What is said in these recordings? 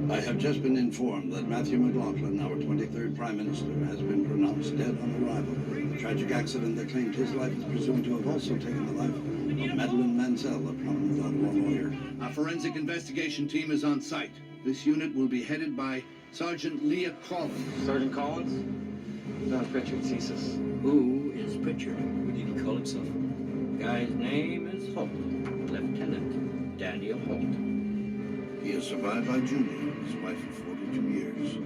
I have just been informed that Matthew McLaughlin, our 23rd Prime Minister, has been pronounced dead on arrival. The tragic accident that claimed his life is presumed to have also taken the life of Madeleine Mansell, a prominent Ottawa lawyer. Our forensic investigation team is on site. This unit will be headed by Sergeant Leah Collins. Sergeant Collins? John Pritchard, CSIS. Who is Pritchard? What did he call himself? Guy's name is Holt. Lieutenant Daniel Holt. He is survived by Julie, his wife of 42 years.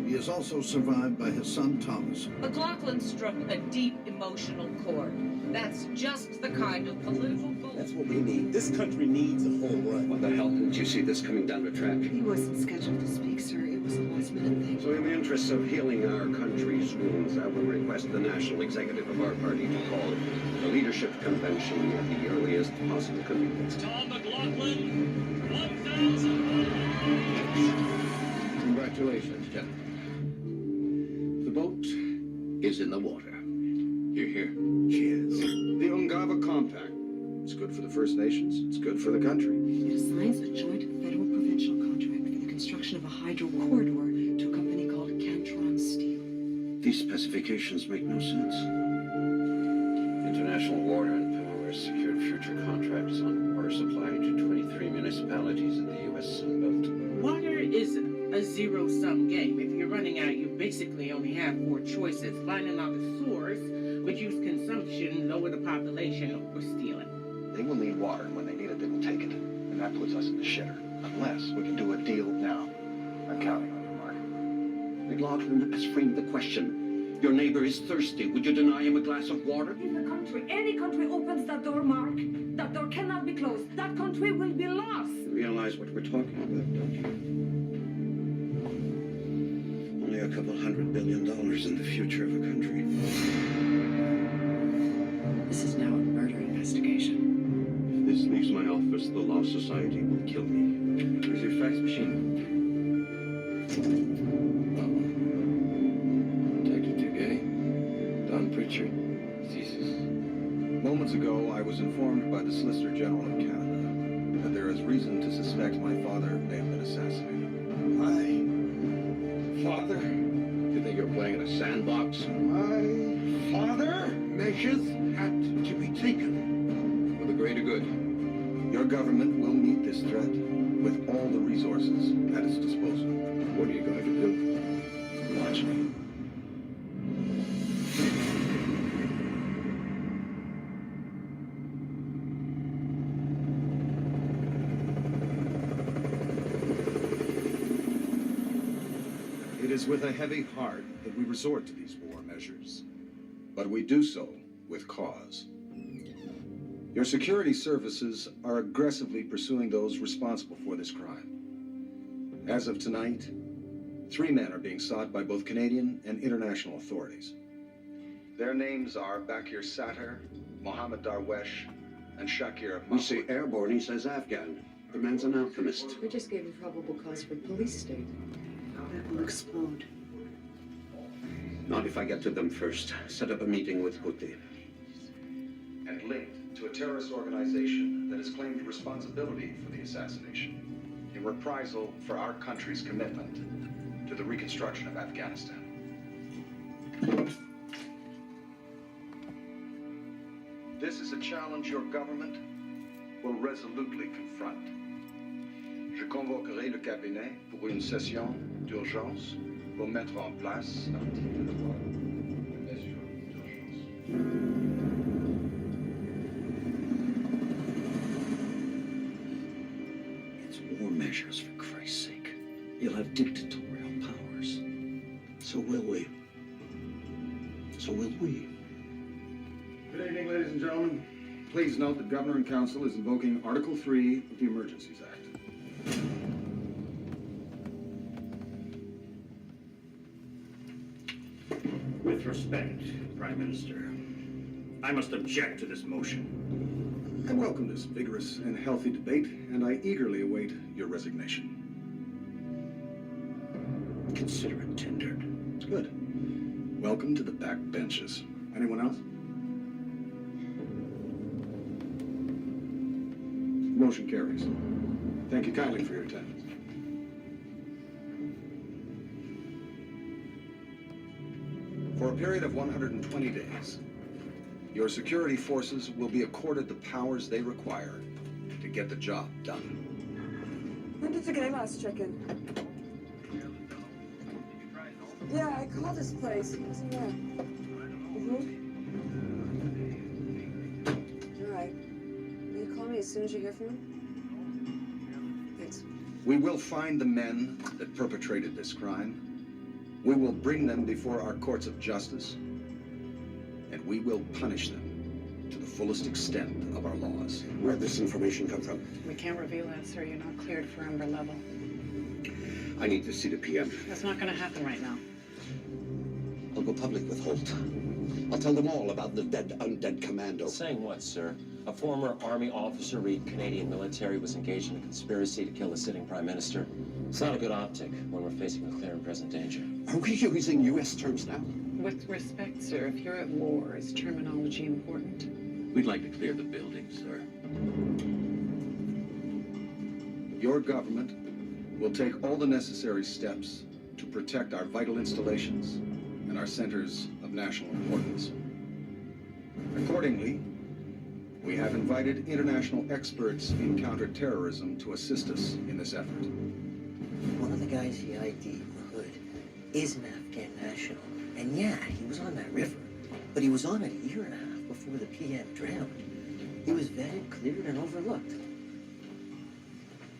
He is also survived by his son, Thomas. McLaughlin struck a deep emotional chord. That's just the kind of political goal. That's what we need. This country needs a home run. What the hell didn't you see this coming down the track? He wasn't scheduled to speak, sir. It was a last-minute thing. So in the interests of healing our country's wounds, I will request the national executive of our party to call the leadership convention at the earliest possible convenience. Tom McLaughlin, 1,000. Congratulations, gentlemen. The boat is in the water. Hear, hear. She is. The Ungava Compact. It's good for the First Nations. It's good for the country. It assigns a joint federal-provincial contract for the construction of a hydro corridor to a company called Cantron Steel. These specifications make no sense. International Water and Power secured future contracts on water supply to 23 municipalities in the U.S. Sunbelt. Water is a zero-sum game. If you're running out, you basically only have 4 choices: finding out the source, reduce consumption, lower the population, or steal it. They will need water, and when they need it, they will take it. And that puts us in the shitter. Unless we can do a deal now. I'm counting on you, Mark. McLaughlin has framed the question. Your neighbor is thirsty. Would you deny him a glass of water? If a country, any country opens that door, Mark, that door cannot be closed. That country will be lost. You realize what we're talking about, don't you? Only a couple $100 billion in the future of a country. This is now a murder investigation. If this leaves my office, the Law Society will kill me. Where's your fax machine? Detective Duguay, Don Pritchard, CSIS. Moments ago, I was informed by the Solicitor General of Canada that there is reason to suspect my father may have been assassinated. My father? You think you're playing in a sandbox? My father? Measures had to be taken. For the greater good, your government will meet this threat with all the resources at its disposal. What are you going to do? Watch me. It is with a heavy heart that we resort to these war measures, but we do so with cause. Your security services are aggressively pursuing those responsible for this crime. As of tonight, 3 men are being sought by both Canadian and international authorities. Their names are Bakir Sattar, Mohammed Darwesh, and Shakir We say airborne, he says Afghan. The man's an alchemist. We just gave a probable cause for police state. That will explode. Not if I get to them first. Set up a meeting with Putin. and linked to a terrorist organization that has claimed responsibility for the assassination in reprisal for our country's commitment to the reconstruction of Afghanistan. This is a challenge your government will resolutely confront. Je convoquerai le cabinet pour une session d'urgence pour mettre en place l'article 3 des mesures d'urgence. It's war measures, for Christ's sake. You'll have dictatorial powers. So will we. So will we. Good evening, ladies and gentlemen. Please note that Governor and Council is invoking Article 3 of the Emergencies Act. With respect, Prime Minister, I must object to this motion. I welcome this vigorous and healthy debate, and I eagerly await your resignation. Consider it tendered. Good. Welcome to the back benches. Anyone else? Motion carries. Thank you kindly for your attendance. For a period of 120 days, your security forces will be accorded the powers they require to get the job done. When did you get last check-in? Yeah, I called this place. It wasn't there. All right. Will you call me as soon as you hear from him? Thanks. We will find the men that perpetrated this crime. We will bring them before our courts of justice. And we will punish them to the fullest extent of our laws. Where'd this information come from? We can't reveal that, sir. You're not cleared for Ember level. I need to see the PM. That's not going to happen right now. I'll go public with Holt. I'll tell them all about the dead, undead commando. Saying what, sir? A former Army officer read Canadian military was engaged in a conspiracy to kill the sitting Prime Minister. It's not a good optic when we're facing a clear and present danger. Are we using U.S. terms now? With respect, sir, if you're at war, is terminology important? We'd like to clear the building, sir. Your government will take all the necessary steps to protect our vital installations and our centers of national importance. Accordingly, we have invited international experts in counterterrorism to assist us in this effort. One of the guys he ID'd in the hood is an Afghan national. And yeah, he was on that river. But he was on it a year and a half before the PM drowned. He was vetted, cleared, and overlooked.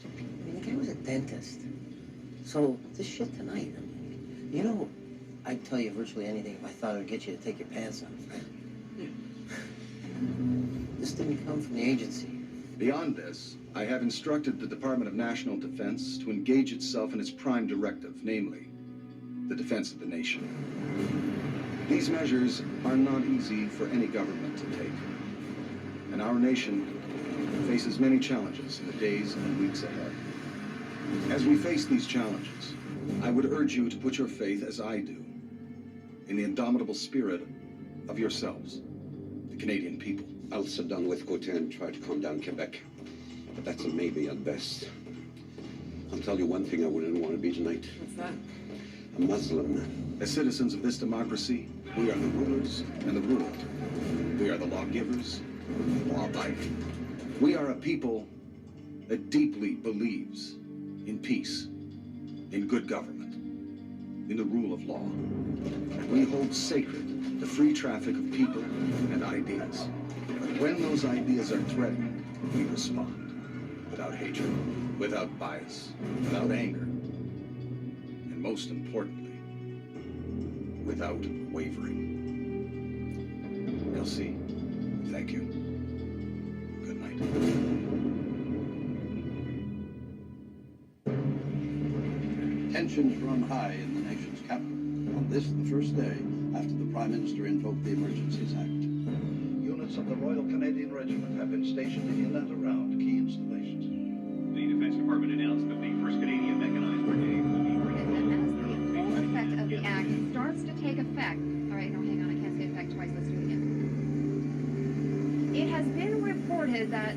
I mean, the guy was a dentist. So, this shit tonight, I mean, you know, I'd tell you virtually anything if I thought it would get you to take your pants off, right? Yeah. This didn't come from the agency. Beyond this, I have instructed the Department of National Defense to engage itself in its prime directive, namely, the defense of the nation. These measures are not easy for any government to take. And our nation faces many challenges in the days and weeks ahead. As we face these challenges, I would urge you to put your faith, as I do, in the indomitable spirit of yourselves, the Canadian people. I'll sit down with Gauthier and try to calm down Quebec. But that's a maybe at best. I'll tell you one thing I wouldn't want to be tonight. What's that? A Muslim. As citizens of this democracy, we are the rulers and the ruled. We are the lawgivers, law-abiding. We are a people that deeply believes in peace, in good government, in the rule of law. We hold sacred the free traffic of people and ideas. But when those ideas are threatened, we respond without hatred, without bias, without anger, and most importantly, without wavering. Elsie, thank you. Good night. Tensions run high in the nation's capital on this, the first day after the Prime Minister invoked the Emergencies Act. Units of the Royal Canadian Regiment have been stationed in and around key installations. The Defense Department announced that the 1st Canadian Mechanized Brigade will be ready. And as the full effect of the act starts to take effect, all right, no, hang on, I can't say effect twice, let's do it again. It has been reported that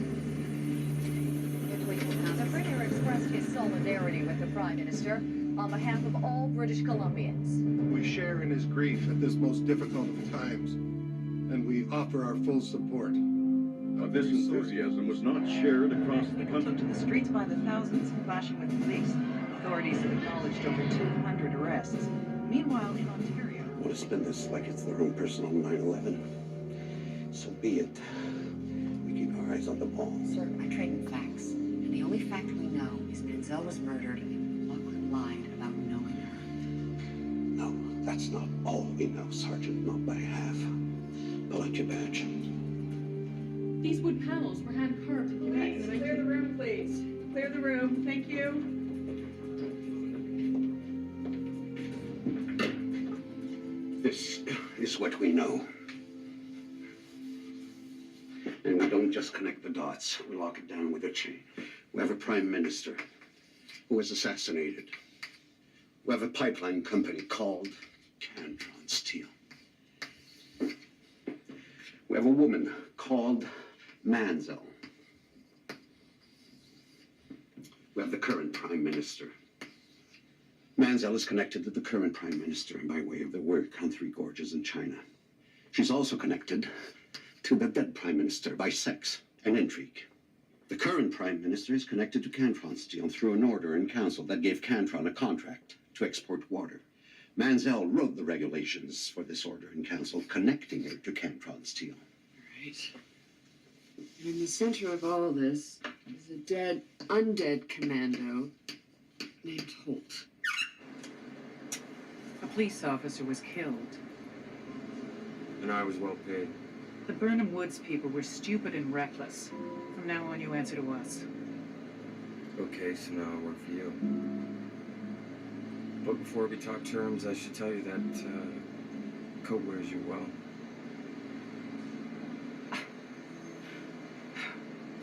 the Premier expressed his solidarity with the Prime Minister on behalf of all British Columbians. We share in his grief at this most difficult of times, and we offer our full support. But this enthusiasm was not shared across the People country. took to the streets by the thousands, clashing with police. Authorities have acknowledged over 200 arrests. Meanwhile, in Ontario... Want to spin this like it's their own personal 9/11? So be it. We keep our eyes on the ball. Sir, I trade in facts. And the only fact we know is Menzel was murdered and Lachlan lied about knowing her. No, that's not all we know, Sergeant. Not by half. Pull out your badge. These wood panels were hand carved in Quebec. Clear the room, please. Clear the room. Thank you. This is what we know. And we don't just connect the dots. We lock it down with a chain. We have a prime minister who was assassinated. We have a pipeline company called Cantron Steel. We have a woman called Mansell. We have the current prime minister, Mansell is connected to the current Prime Minister by way of their work on Three Gorges in China. She's also connected to the dead Prime Minister by sex and intrigue. The current Prime Minister is connected to Cantron Steel through an order in council that gave Cantron a contract to export water. Mansell wrote the regulations for this order in council, connecting her to Cantron Steel. Right. And in the center of all this is a dead, undead commando named Holt. A police officer was killed. And I was well paid. The Burnham Woods people were stupid and reckless. From now on, you answer to us. Okay, so now I work for you. But before we talk terms, I should tell you that coat wears you well.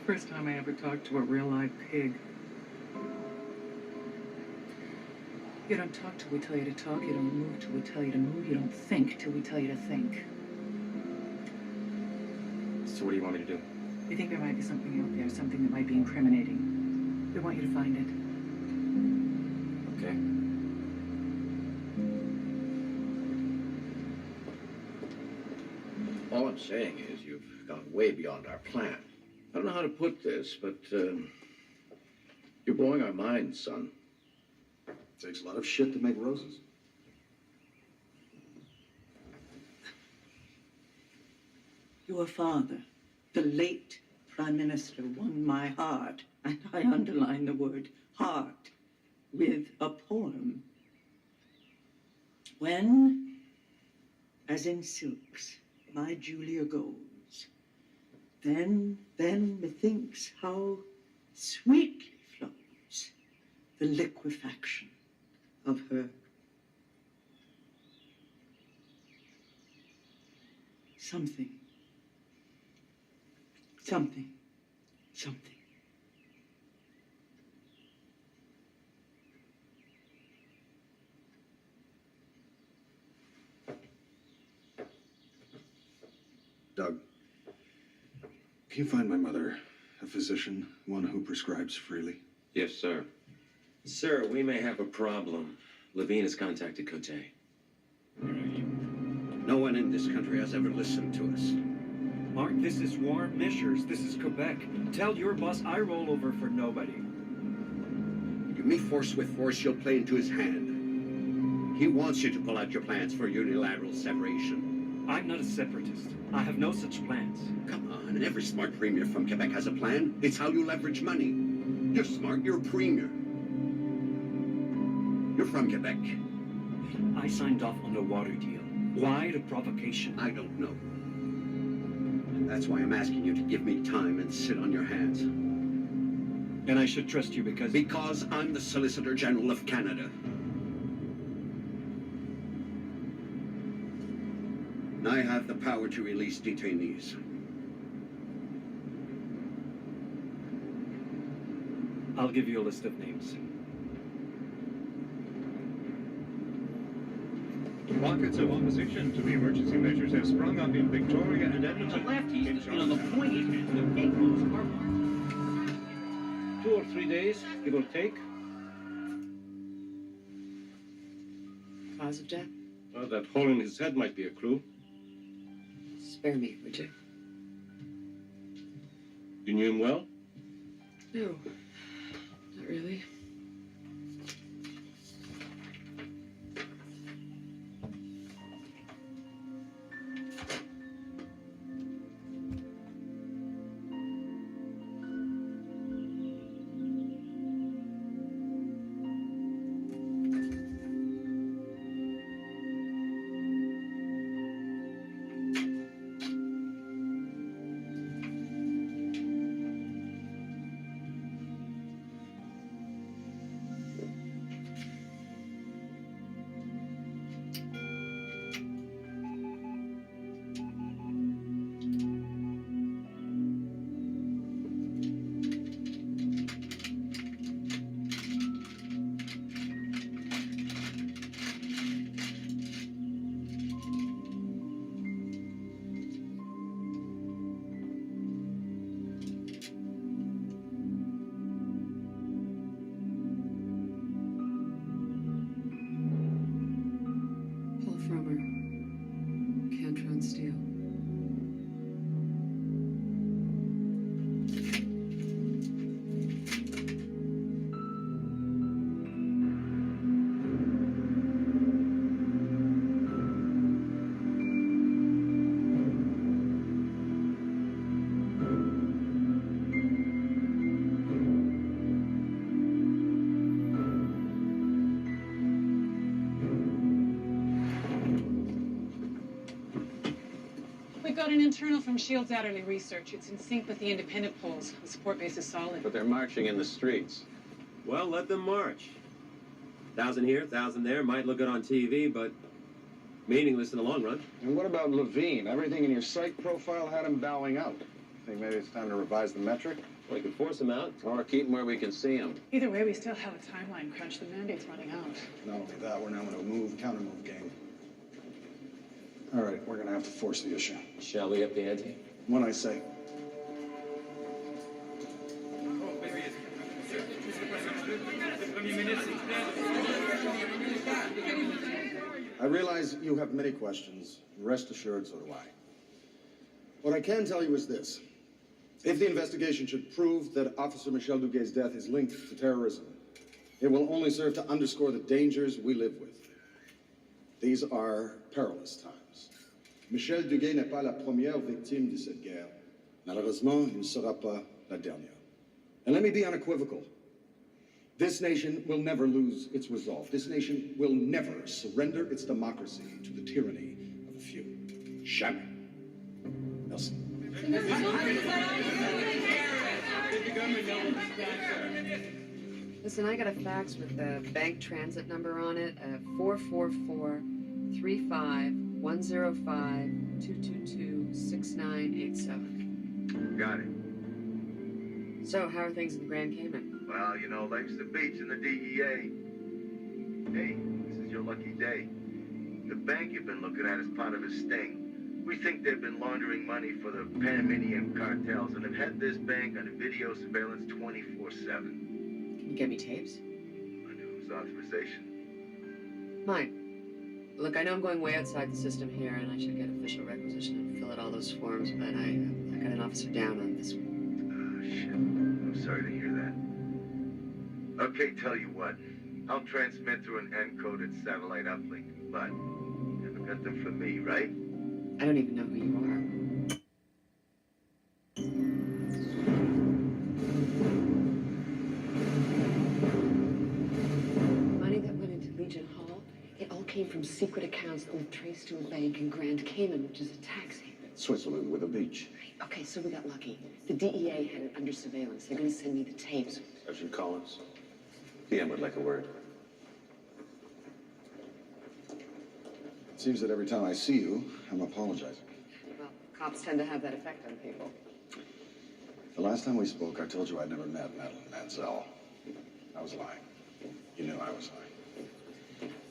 First time I ever talked to a real live pig. You don't talk till we tell you to talk. You don't move till we tell you to move. You don't think till we tell you to think. So what do you want me to do? We think there might be something out there, something that might be incriminating. We want you to find it. Okay. All I'm saying is you've gone way beyond our plan. I don't know how to put this, but you're blowing our minds, son. Takes a lot of shit to make roses. Your father, the late Prime Minister, won my heart, and I underline the word heart, with a poem. When, as in silks, my Julia goes, then methinks how sweetly flows the liquefaction of her. Something. Doug, can you find my mother a physician, one who prescribes freely? Yes, sir. Sir, we may have a problem. Levine has contacted Cote. No one in this country has ever listened to us. Mark, this is war measures. This is Quebec. Tell your boss I roll over for nobody. You meet force with force, you'll play into his hand. He wants you to pull out your plans for unilateral separation. I'm not a separatist. I have no such plans. Come on, and every smart premier from Quebec has a plan. It's how you leverage money. You're smart, you're a premier. You're from Quebec. I signed off on the water deal. Why the provocation? I don't know. And that's why I'm asking you to give me time and sit on your hands. And I should trust you because... Because I'm the Solicitor General of Canada. And I have the power to release detainees. I'll give you a list of names. Pockets of opposition to the emergency measures have sprung up in Victoria and Edmonton. The left, the point is the papers are 2 or 3 days, give or take. Cause of death? Well, that hole in his head might be a clue. Spare me, would you? You knew him well? No, not really. got an internal from S.H.I.E.L.D.'s Adderley research. It's in sync with the independent polls. The support base is solid. But they're marching in the streets. Well, let them march. 1,000 here, 1,000 there. Might look good on TV, but meaningless in the long run. And what about Levine? Everything in your psych profile had him bowing out. Think maybe it's time to revise the metric? We could force him out, or keep him where we can see him. Either way, we still have a timeline crunch. The mandate's running out. Not only that, we're now in a counter-move game. All right, we're gonna have to force the issue. Shall we up the ante? When I say. I realize you have many questions. Rest assured, so do I. What I can tell you is this. If the investigation should prove that Officer Michel Duguay's death is linked to terrorism, it will only serve to underscore the dangers we live with. These are perilous times. Michel Duguay n'est pas la première victime de cette guerre. Malheureusement, il ne sera pas la dernière. And let me be unequivocal. This nation will never lose its resolve. This nation will never surrender its democracy to the tyranny of a few. Jamais. Merci. Listen, I got a fax with the bank transit number on it, 444-35105-222-6987. Got it. So, how are things in the Grand Cayman? Well, you know, life's the beach and the DEA. Hey, this is your lucky day. The bank you've been looking at is part of a sting. We think they've been laundering money for the Panamanian cartels and have had this bank under video surveillance 24/7. Can you get me tapes? Under whose authorization? Mine. Look, I know I'm going way outside the system here, and I should get official requisition and fill out all those forms, but I got an officer down on this one. Oh, shit. I'm sorry to hear that. Okay, tell you what. I'll transmit through an encoded satellite uplink, but you never got them from me, right? I don't even know who you are. Money that went into Legion Hall, it all came from secret accounts that were traced to a bank in Grand Cayman, which is a tax haven. Switzerland with a beach. Okay, so we got lucky. The DEA had it under surveillance. They're gonna send me the tapes. Sergeant Collins, PM would like a word. It seems that every time I see you, I'm apologizing. Well, cops tend to have that effect on people. The last time we spoke, I told you I'd never met Madeline Mansell. I was lying. You knew I was lying.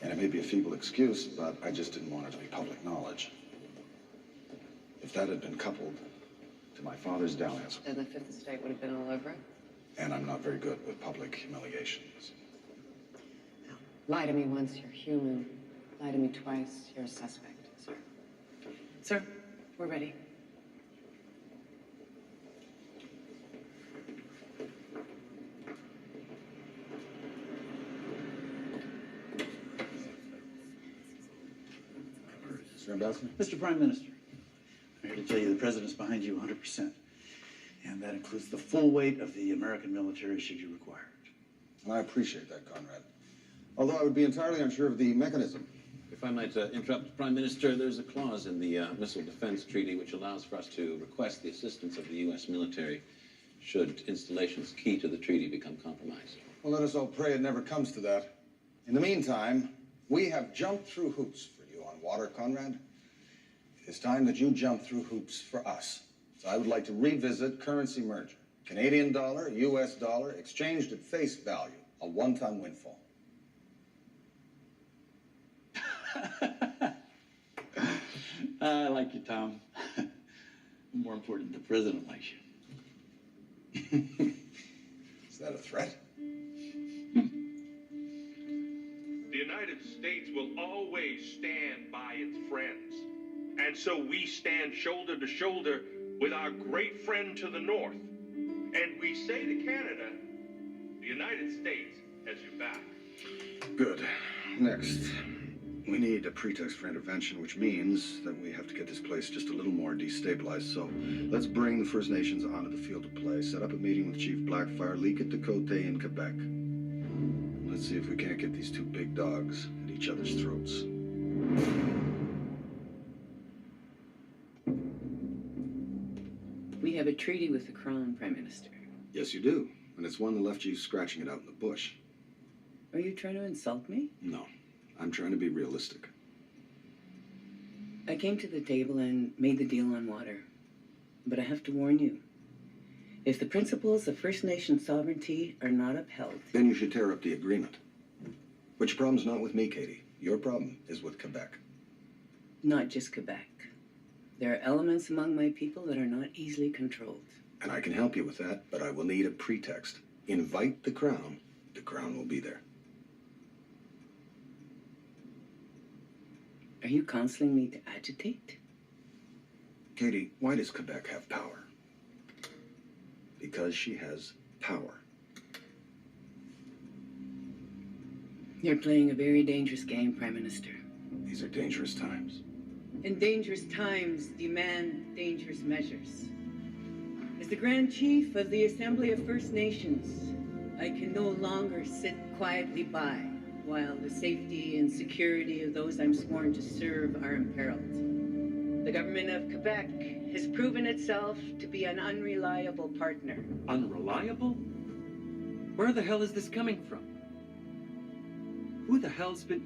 And it may be a feeble excuse, but I just didn't want it to be public knowledge. If that had been coupled to my father's dalliance, Then the Fifth Estate would have been all over it. and I'm not very good with public humiliations. Lie to me once, you're human. Lie to me twice, you're a suspect, sir. Sir, we're ready. Mr. Ambassador? Mr. Prime Minister, I'm here to tell you the President's behind you 100%. And that includes the full weight of the American military should you require it. And I appreciate that, Conrad. Although I would be entirely unsure of the mechanism. If I might interrupt, Prime Minister, there's a clause in the Missile Defense Treaty which allows for us to request the assistance of the U.S. military should installations key to the treaty become compromised. Well, let us all pray it never comes to that. In the meantime, we have jumped through hoops for you on water, Conrad. It's time that you jump through hoops for us. So I would like to revisit currency merger. Canadian dollar, U.S. dollar, exchanged at face value, a one-time windfall. I like you, Tom. More important, the President likes you. Is that a threat? The United States will always stand by its friends. And so we stand shoulder to shoulder with our great friend to the north. And we say to Canada, the United States has your back. Good. Next, we need a pretext for intervention, which means that we have to get this place just a little more destabilized. So let's bring the First Nations onto the field of play, set up a meeting with Chief Blackfire, leak at Côte in Quebec. Let's see if we can't get these two big dogs at each other's throats. treaty with the Crown, Prime Minister. Yes, you do. And it's one that left you scratching it out in the bush. Are you trying to insult me? No, I'm trying to be realistic. I came to the table and made the deal on water. But I have to warn you. If the principles of First Nation sovereignty are not upheld... Then you should tear up the agreement. But your problem's not with me, Katie. Your problem is with Quebec. Not just Quebec. There are elements among my people that are not easily controlled. And I can help you with that, but I will need a pretext. Invite the Crown will be there. Are you counseling me to agitate? Katie, why does Quebec have power? Because she has power. You're playing a very dangerous game, Prime Minister. These are dangerous times. And dangerous times demand dangerous measures. As the Grand Chief of the Assembly of First Nations, I can no longer sit quietly by while the safety and security of those I'm sworn to serve are imperiled. The government of Quebec has proven itself to be an unreliable partner. Unreliable? Where the hell is this coming from? Who the hell's been...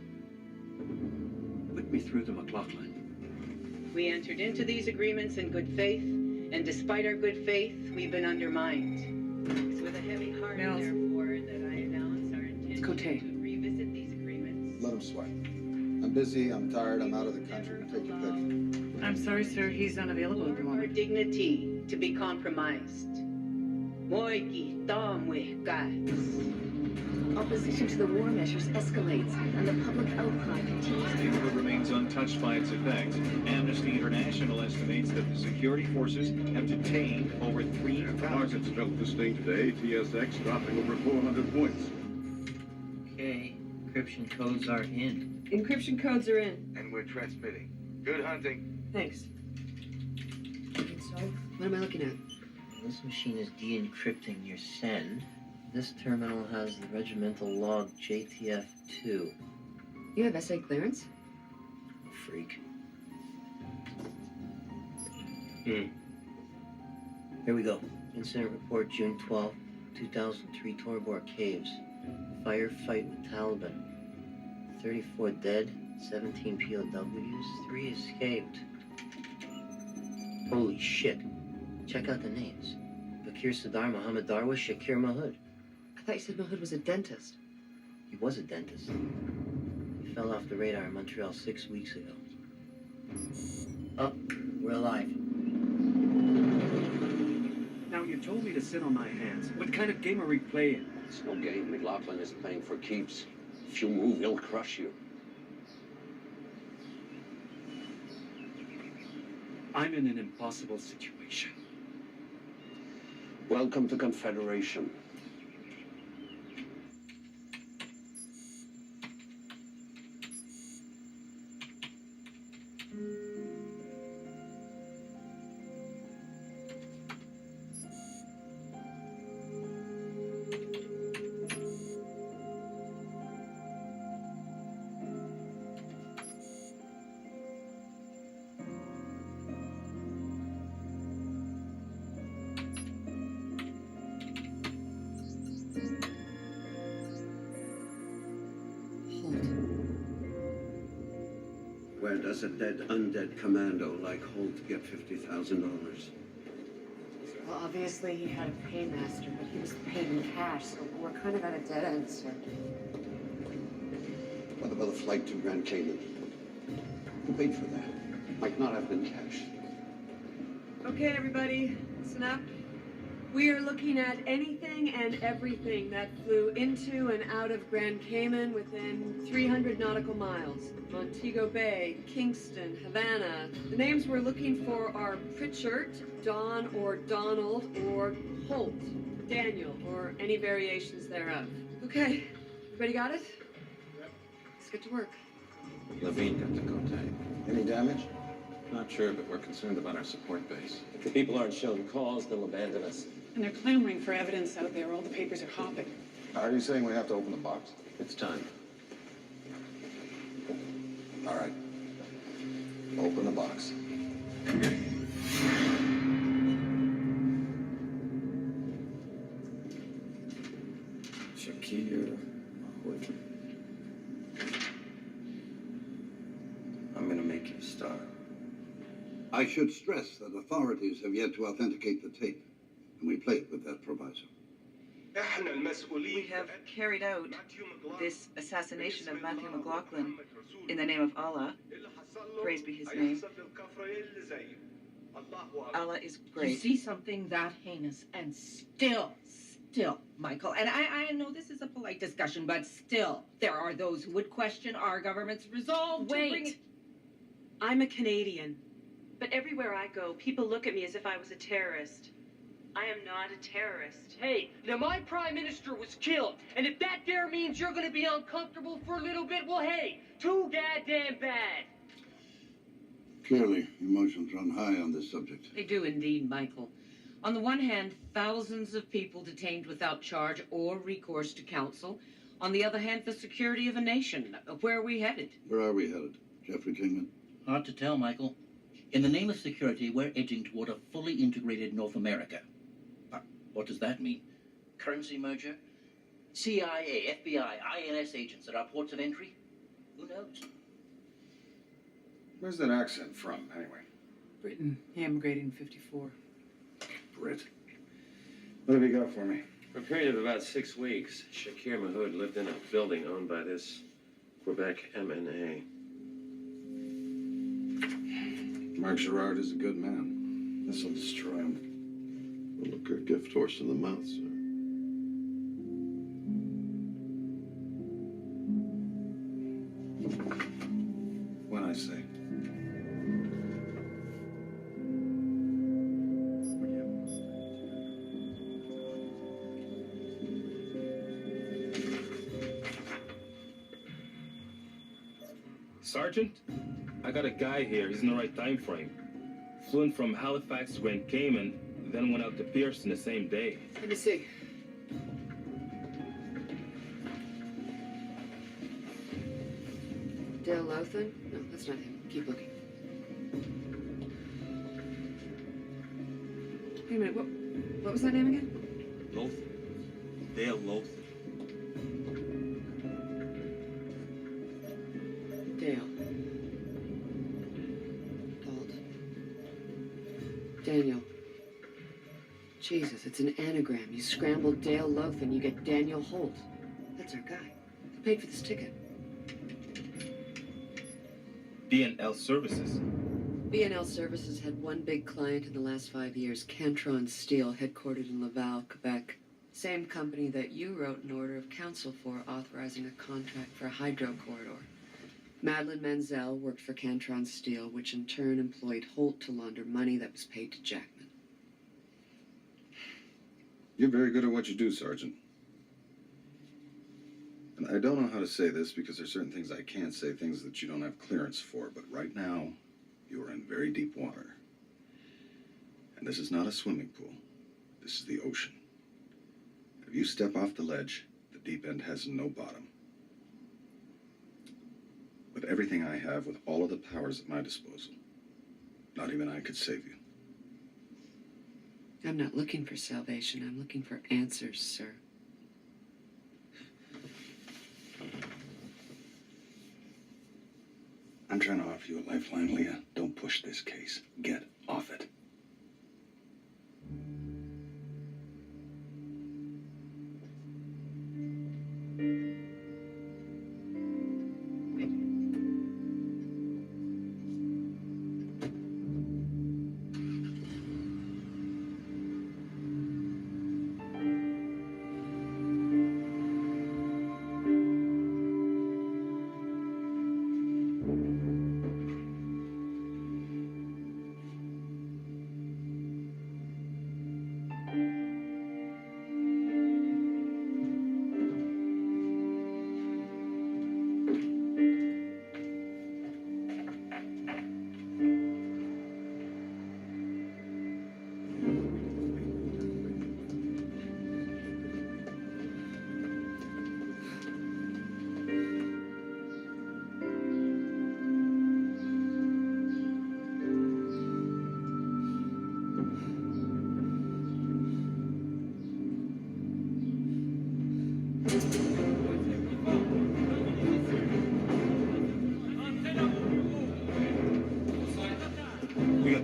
Put me through to McLaughlin. We entered into these agreements in good faith, and despite our good faith, we've been undermined. It's with a heavy heart, therefore, that I announce our intention to revisit these agreements. Let him sweat. I'm busy, I'm tired, I'm out of the country. Take your pick. I'm sorry, sir. He's unavailable at the Our moment. dignity to be compromised. Moiki tamwe guys. Opposition to the war measures escalates, and the public outcry continues. The neighborhood remains untouched by its effects. Amnesty International estimates that the security forces have detained over 3,000. Markets felt this thing today. TSX dropping over 400 points. Okay, encryption codes are in. Encryption codes are in. And we're transmitting. Good hunting. Thanks. So, what am I looking at? This machine is de-encrypting your send. This terminal has the regimental log JTF2. You have SA clearance? Freak. Here we go. Incident report June 12, 2003, Torbor Caves. Firefight with Taliban. 34 dead, 17 POWs, 3 escaped. Holy shit. Check out the names. Bakir Sadar, Mohammed Darwish, Shakir Mahood. I thought you said Mahood was a dentist. He was a dentist. He fell off the radar in Montreal 6 weeks ago. Oh, we're alive. Now, you told me to sit on my hands. What kind of game are we playing? It's no game. McLaughlin is playing for keeps. If you move, he'll crush you. I'm in an impossible situation. Welcome to Confederation. Where does a dead, undead commando like Holt get $50,000? Well, obviously he had a paymaster, but he was paid in cash, so we're kind of at a dead end, sir. What about the flight to Grand Cayman? Who paid for that? Might not have been cash. Okay, everybody, listen up. We are looking at anything and everything that flew into and out of Grand Cayman within 300 nautical miles. Montego Bay, Kingston, Havana. The names we're looking for are Pritchard, Don or Donald, or Holt, Daniel, or any variations thereof. Okay, everybody got it? Let's get to work. Levine got to contact. Any damage? Not sure, but we're concerned about our support base. If the people aren't shown cause, they'll abandon us. And they're clamoring for evidence out there. All the papers are hopping. Are you saying we have to open the box? It's time. All right. Open the box. Star. I should stress that authorities have yet to authenticate the tape, and we play it with that proviso. We have carried out this assassination of Matthew McLaughlin in the name of Allah. Praise be his name. Allah is great. You see something that heinous and still, Michael, and I know this is a polite discussion, but still, there are those who would question our government's resolve to bring it. I'm a Canadian, but everywhere I go, people look at me as if I was a terrorist. I am not a terrorist. Hey, now my prime minister was killed, and if that there means you're gonna be uncomfortable for a little bit, well, hey, too goddamn bad. Clearly, emotions run high on this subject. They do indeed, Michael. On the one hand, thousands of people detained without charge or recourse to counsel. On the other hand, the security of a nation. Where are we headed? Where are we headed, Jeffrey Kingman? Hard to tell, Michael. In the name of security, we're edging toward a fully integrated North America. But what does that mean? Currency merger? CIA, FBI, INS agents at our ports of entry? Who knows? Where's that accent from, anyway? Britain. He emigrated in 54. Brit. What have you got for me? For a period of about 6 weeks, Shakir Mahood lived in a building owned by this Quebec MNA. Mark Gerard is a good man. This'll destroy him. Well, look, a gift horse in the mouth, sir. When I say. Sergeant, I got a guy here. He's in the right time frame. Flew in from Halifax to Grand Cayman, then went out to Pearson the same day. Let me see. Dale Lothan? No, that's not him. Keep looking. Wait a minute, what was that name again? Lothan. Dale Lothan. Dale. Daniel. Jesus, it's an anagram. You scramble Dale Lothan, you get Daniel Holt. That's our guy. Who paid for this ticket? B&L Services. B&L Services had one big client in the last 5 years, Cantron Steel, headquartered in Laval, Quebec. Same company that you wrote an order of counsel for, authorizing a contract for a hydro corridor. Madeline Menzel worked for Cantron Steel, which in turn employed Holt to launder money that was paid to Jackman. You're very good at what you do, Sergeant. And I don't know how to say this because there's certain things I can't say, things that you don't have clearance for, but right now, you are in very deep water. And this is not a swimming pool. This is the ocean. If you step off the ledge, the deep end has no bottom. With everything I have, with all of the powers at my disposal, not even I could save you. I'm not looking for salvation. I'm looking for answers, sir. I'm trying to offer you a lifeline, Leah. Don't push this case. Get off it.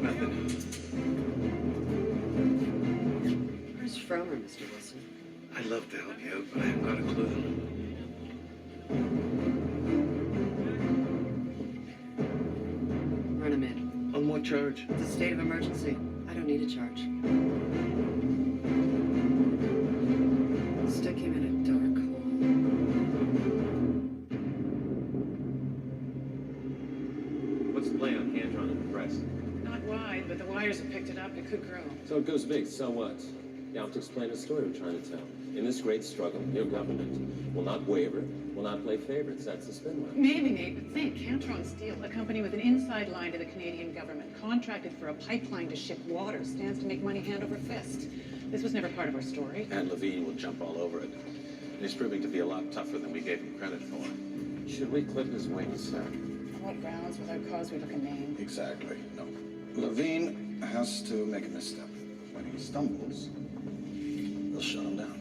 got nothing. Where's Fromer, Mr. Wilson? I'd love to help you out, but I haven't got a clue. Run him in. On what charge? It's a state of emergency. I don't need a charge. Stick him in a dark hole. What's the play on Cantron and the press? Not wide, but the wires have picked it up. It could grow. So it goes big, so what? You have to explain the story we're trying to tell. In this great struggle, your government will not waver, will not play favorites. That's the spin line. Maybe, Nate, but think. Cantron Steel, a company with an inside line to the Canadian government, contracted for a pipeline to ship water, stands to make money hand over fist. This was never part of our story. And Levine will jump all over it. And he's proving to be a lot tougher than we gave him credit for. Should we clip his wings, sir? On what grounds? Without cause, we look a name. Exactly. No. Levine has to make a misstep. When he stumbles, we'll shut him down.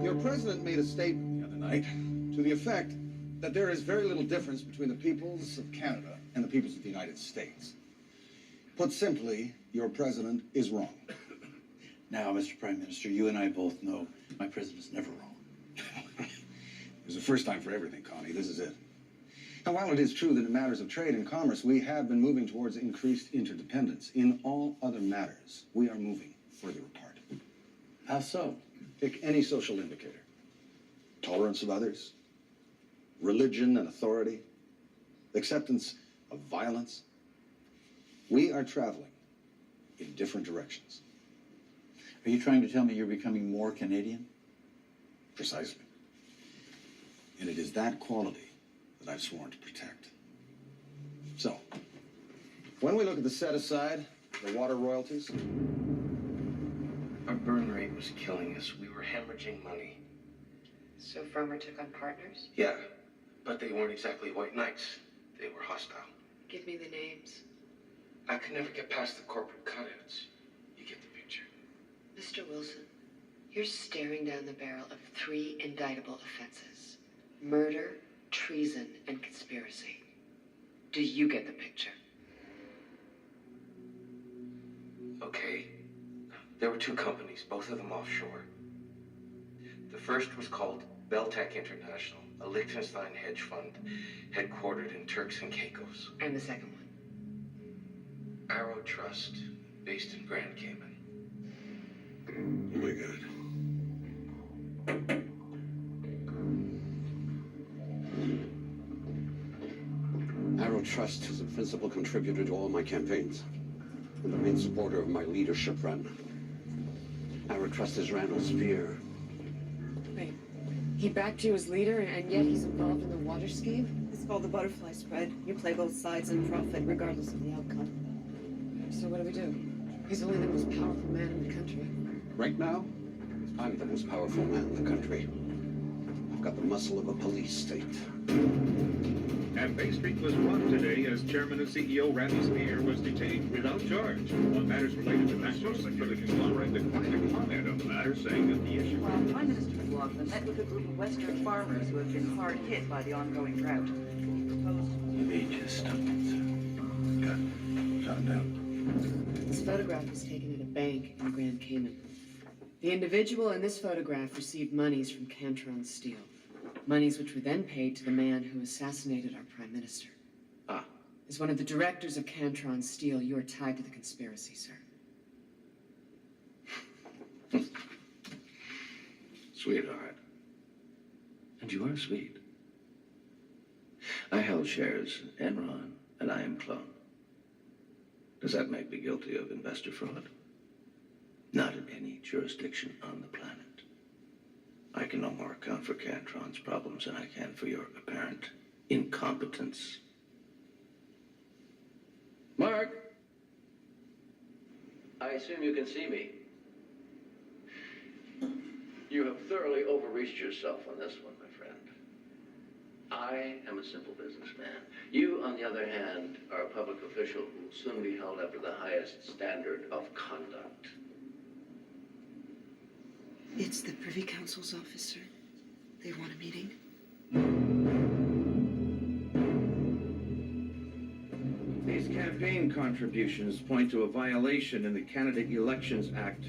Your president made a statement the other night to the effect that there is very little difference between the peoples of Canada and the peoples of the United States. Put simply, your president is wrong. Now, Mr. Prime Minister, you and I both know my president is never wrong. There's a first time for everything, Connie. This is it. And while it is true that in matters of trade and commerce, we have been moving towards increased interdependence, in all other matters, we are moving further apart. How so? Pick any social indicator. Tolerance of others, religion and authority, acceptance of violence. We are traveling in different directions. Are you trying to tell me you're becoming more Canadian? Precisely. And it is that quality that I've sworn to protect. So, when we look at the set-aside, the water royalties, Our burn rate was killing us. We were hemorrhaging money. So Fromer took on partners? Yeah, but they weren't exactly white knights. They were hostile. Give me the names. I could never get past the corporate cutouts. You get the picture. Mr. Wilson, you're staring down the barrel of 3 indictable offenses. Murder, treason, and conspiracy. Do you get the picture? Okay. There were 2 companies, both of them offshore. The first was called Beltec International, a Liechtenstein hedge fund headquartered in Turks and Caicos. And the second one? Arrow Trust, based in Grand Cayman. Oh my God. Arrow Trust is a principal contributor to all my campaigns and the main supporter of my leadership run. Arrow Trust is Randall's fear. Wait, he backed you as leader, and yet he's involved in the water scheme? It's called the butterfly spread. You play both sides and profit regardless of the outcome. So what do we do? He's only the most powerful man in the country. Right now, I'm the most powerful man in the country. I've got the muscle of a police state. And Bay Street was rocked today as Chairman and CEO Randy Spear was detained without charge on matters related to national security. The conglomerate declined to comment on the matter, saying that the issue... Well, Prime Minister McLaughlin met with a group of Western farmers who have been hard hit by the ongoing drought. He proposed... Maybe just stop it. shut him down. This photograph was taken at a bank in Grand Cayman. The individual in this photograph received monies from Cantron Steel. Monies which were then paid to the man who assassinated our Prime Minister. Ah. As one of the directors of Cantron Steel, you are tied to the conspiracy, sir. Sweetheart. And you are sweet. I held shares in Enron, and I am clone. Does that make me guilty of investor fraud? Not in any jurisdiction on the planet. I can no more account for Cantron's problems than I can for your apparent incompetence. Mark! I assume you can see me. You have thoroughly overreached yourself on this one, my friend. I am a simple businessman. You, on the other hand, are a public official who will soon be held up to the highest standard of conduct. It's the Privy Council's office, sir. They want a meeting. campaign contributions point to a violation in the Candidate Elections Act,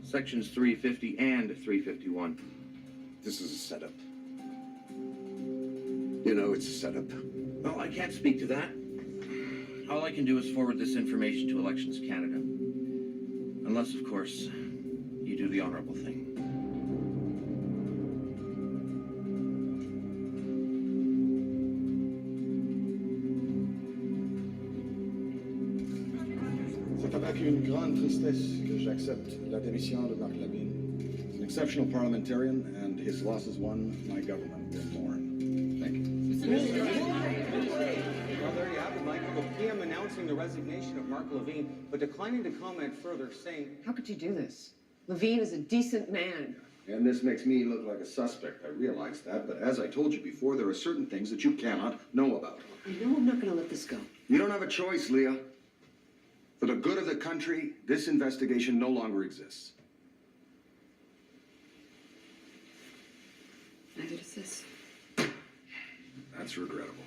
Sections 350 and 351. This is a setup. You know it's a setup. Well, I can't speak to that. All I can do is forward this information to Elections Canada. Unless, of course, you do the honorable thing. C'est avec une grande tristesse que j'accepte la démission de Marc Levine. He's an exceptional parliamentarian, and his loss is one my government will mourn. Thank you. Well, there you have it, Michael. The PM announcing the resignation of Mark Levine, but declining to comment further, saying... How could you do this? Levine is a decent man. And this makes me look like a suspect. I realize that, but as I told you before, there are certain things that you cannot know about. You know I'm not going to let this go. You don't have a choice, Leah. For the good of the country, this investigation no longer exists. Neither does this. That's regrettable.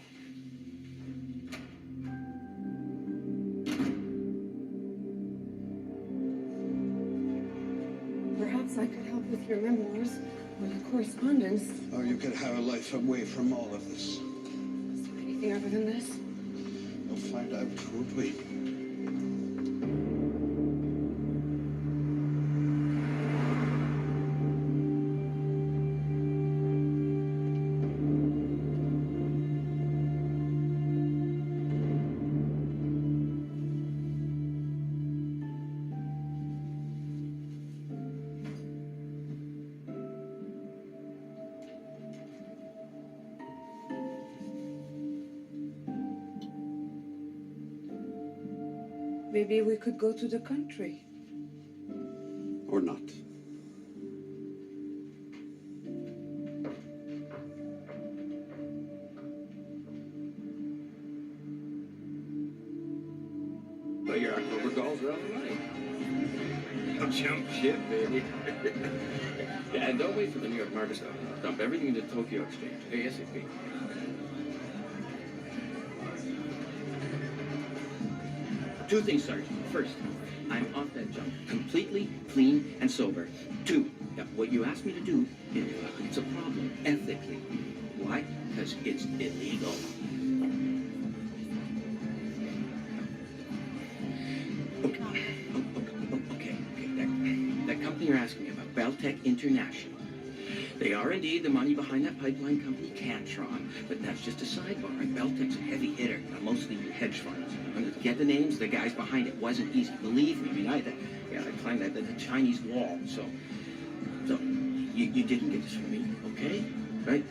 Perhaps I could help with your memoirs or your correspondence. Or you could have a life away from all of this. Is there anything other than this? We'll find out, won't we? Maybe we could go to the country. Or not. But your October goals are on the right. Don't jump ship, baby. Yeah, and don't wait for the New York market stuff. Dump everything into Tokyo Exchange, ASAP. Two things, Sergeant. First, I'm off that junk, completely clean and sober. Two, what you asked me to do, it's a problem, ethically. Why? Because it's illegal. Okay. That company you're asking me about, Beltec International. They are indeed the money behind that pipeline company, Cantron, but that's just a sidebar. Beltec's a heavy hitter, mostly hedge funds. And to get the names of the guys behind it wasn't easy. Believe me, I climbed the Chinese wall. So you didn't get this from me, okay? Right?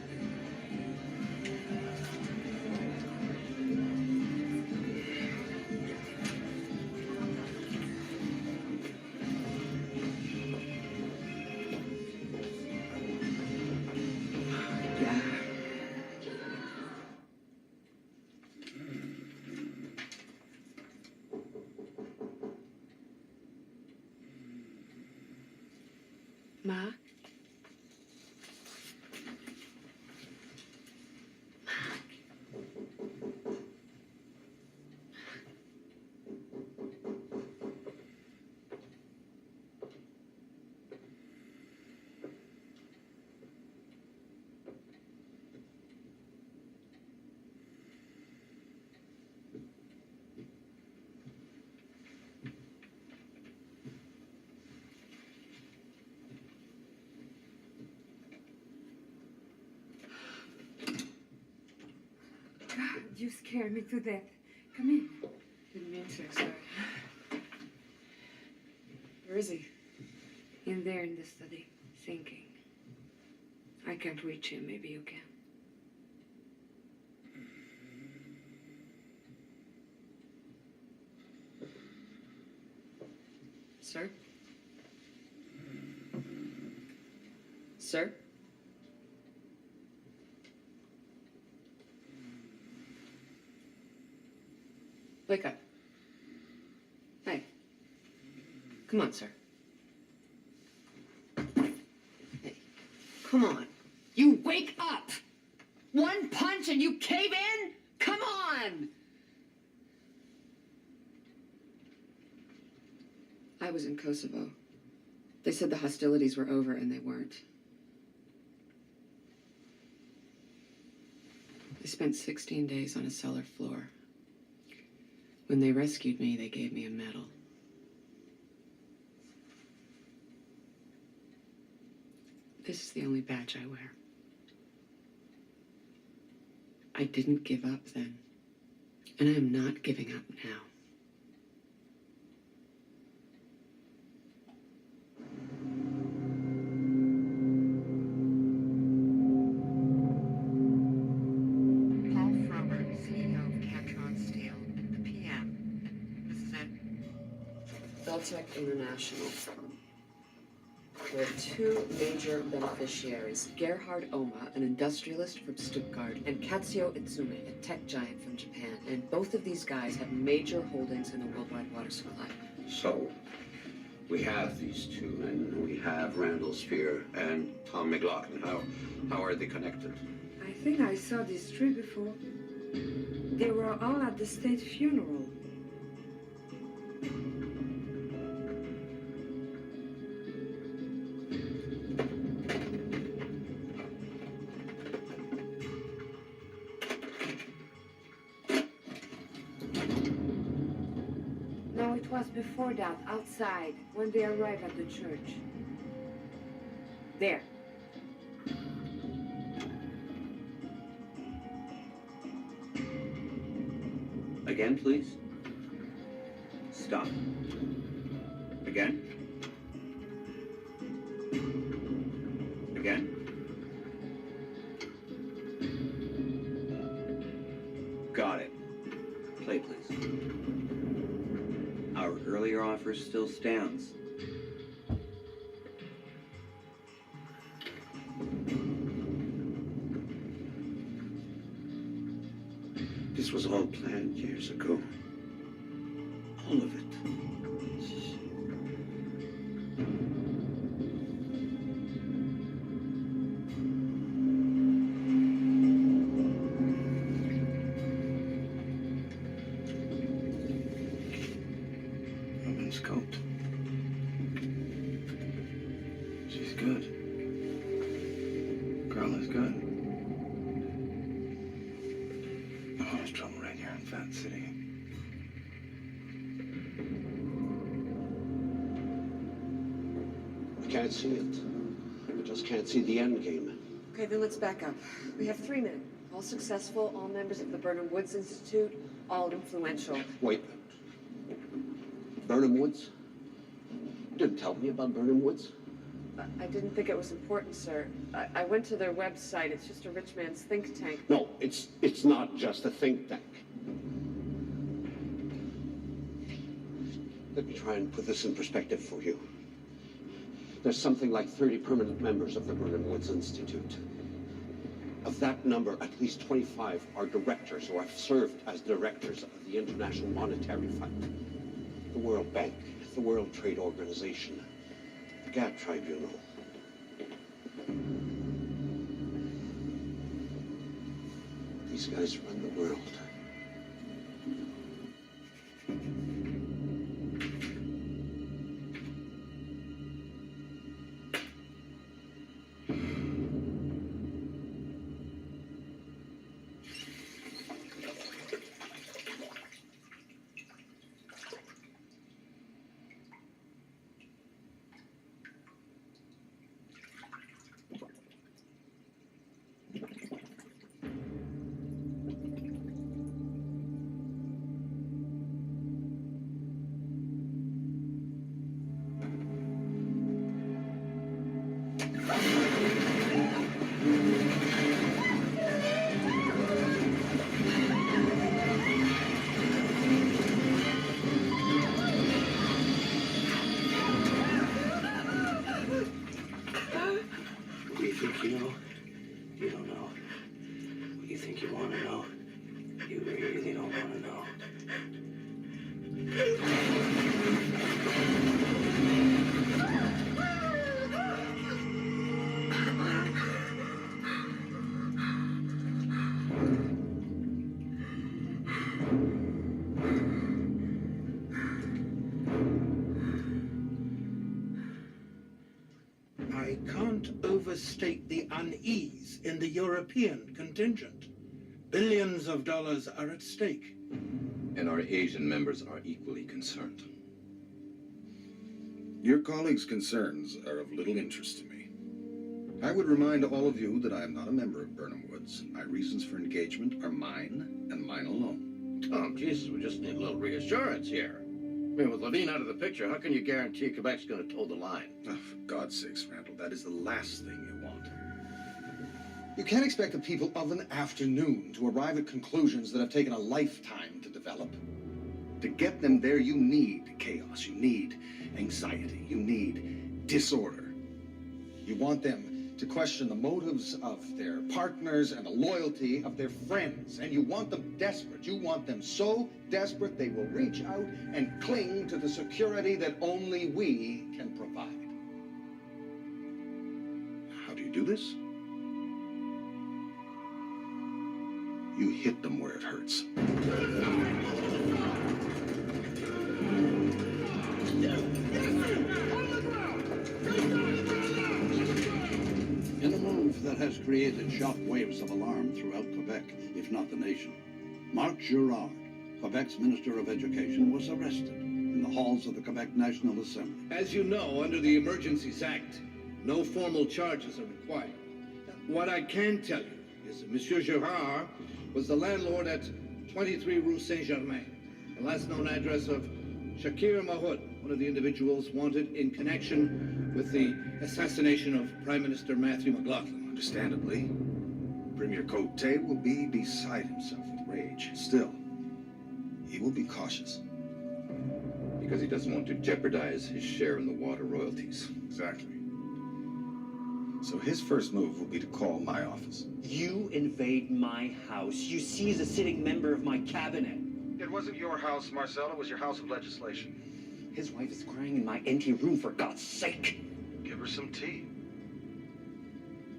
Ma? God, you scare me to death. Come in. Didn't mean to, sorry. Where is he? In there in the study, thinking. I can't reach him. Maybe you can. Sir? Sir? Wake up. Hey. Come on, sir. Hey. Come on. You wake up! One punch and you cave in? Come on! I was in Kosovo. They said the hostilities were over, and they weren't. I spent 16 days on a cellar floor. When they rescued me, they gave me a medal. This is the only badge I wear. I didn't give up then, and I am not giving up now. Paul Fromer, CEO of Cantron Steel, the PM. This is it. Beltec International. There are two major beneficiaries, Gerhard Oma, an industrialist from Stuttgart, and Katsuo Itsume, a tech giant from Japan. And both of these guys have major holdings in the worldwide water supply. So, we have these two, and we have Randall Spear and Tom McLaughlin. How are they connected? I think I saw these three before. They were all at the state funeral. No, it was before that, outside, when they arrived at the church. There. Again, please. Stop. Again. Again. Got it. Play, please. Our earlier offer still stands. This was all planned years ago. All of it. I've been scoped. She's good. Girl is good. There's trouble right here in Fat City. I can't see it. I just can't see the end game. Okay, then let's back up. We have 3 men, all successful, all members of the Burnham Woods Institute, all influential. Wait. Burnham Woods? You didn't tell me about Burnham Woods. I didn't think it was important, sir. I went to their website. It's just a rich man's think tank. No, it's not just a think tank. Let me try and put this in perspective for you. There's something like 30 permanent members of the Burnham Woods Institute. Of that number, at least 25 are directors or have served as directors of the International Monetary Fund, the World Bank, the World Trade Organization, the Gap Tribunal. These guys run the world. What do you think you know? You don't know. What do you think you want to know? You really don't want to know. can't overstate the unease in the European contingent. Billions of dollars are at stake. And our Asian members are equally concerned. Your colleagues' concerns are of little interest to me. I would remind all of you that I am not a member of Burnham Woods. My reasons for engagement are mine and mine alone. Tom, Jesus, we just need a little reassurance here. I mean, with Levine out of the picture, how can you guarantee Quebec's going to toe the line? Oh, for God's sakes, Randall, that is the last thing you want. You can't expect the people of an afternoon to arrive at conclusions that have taken a lifetime to develop. To get them there, you need chaos, you need anxiety, you need disorder. You want them to question the motives of their partners and the loyalty of their friends. And you want them desperate. You want them so desperate they will reach out and cling to the security that only we can provide. How do you do this? You hit them where it hurts. In a move that has created shock waves of alarm throughout Quebec, if not the nation, Marc Girard, Quebec's Minister of Education, was arrested in the halls of the Quebec National Assembly. As you know, under the Emergencies Act, no formal charges are required. What I can tell you is that Monsieur Girard was the landlord at 23 Rue Saint-Germain, the last known address of Shakir Mahoud, one of the individuals wanted in connection with the assassination of Prime Minister Matthew McLaughlin. Understandably, Premier Cote will be beside himself with rage. Still, he will be cautious. Because he doesn't want to jeopardize his share in the water royalties. Exactly. So his first move will be to call my office. You invade my house. You seize a sitting member of my cabinet. It wasn't your house, Marcel. It was your house of legislation. His wife is crying in my empty room, for God's sake. Give her some tea.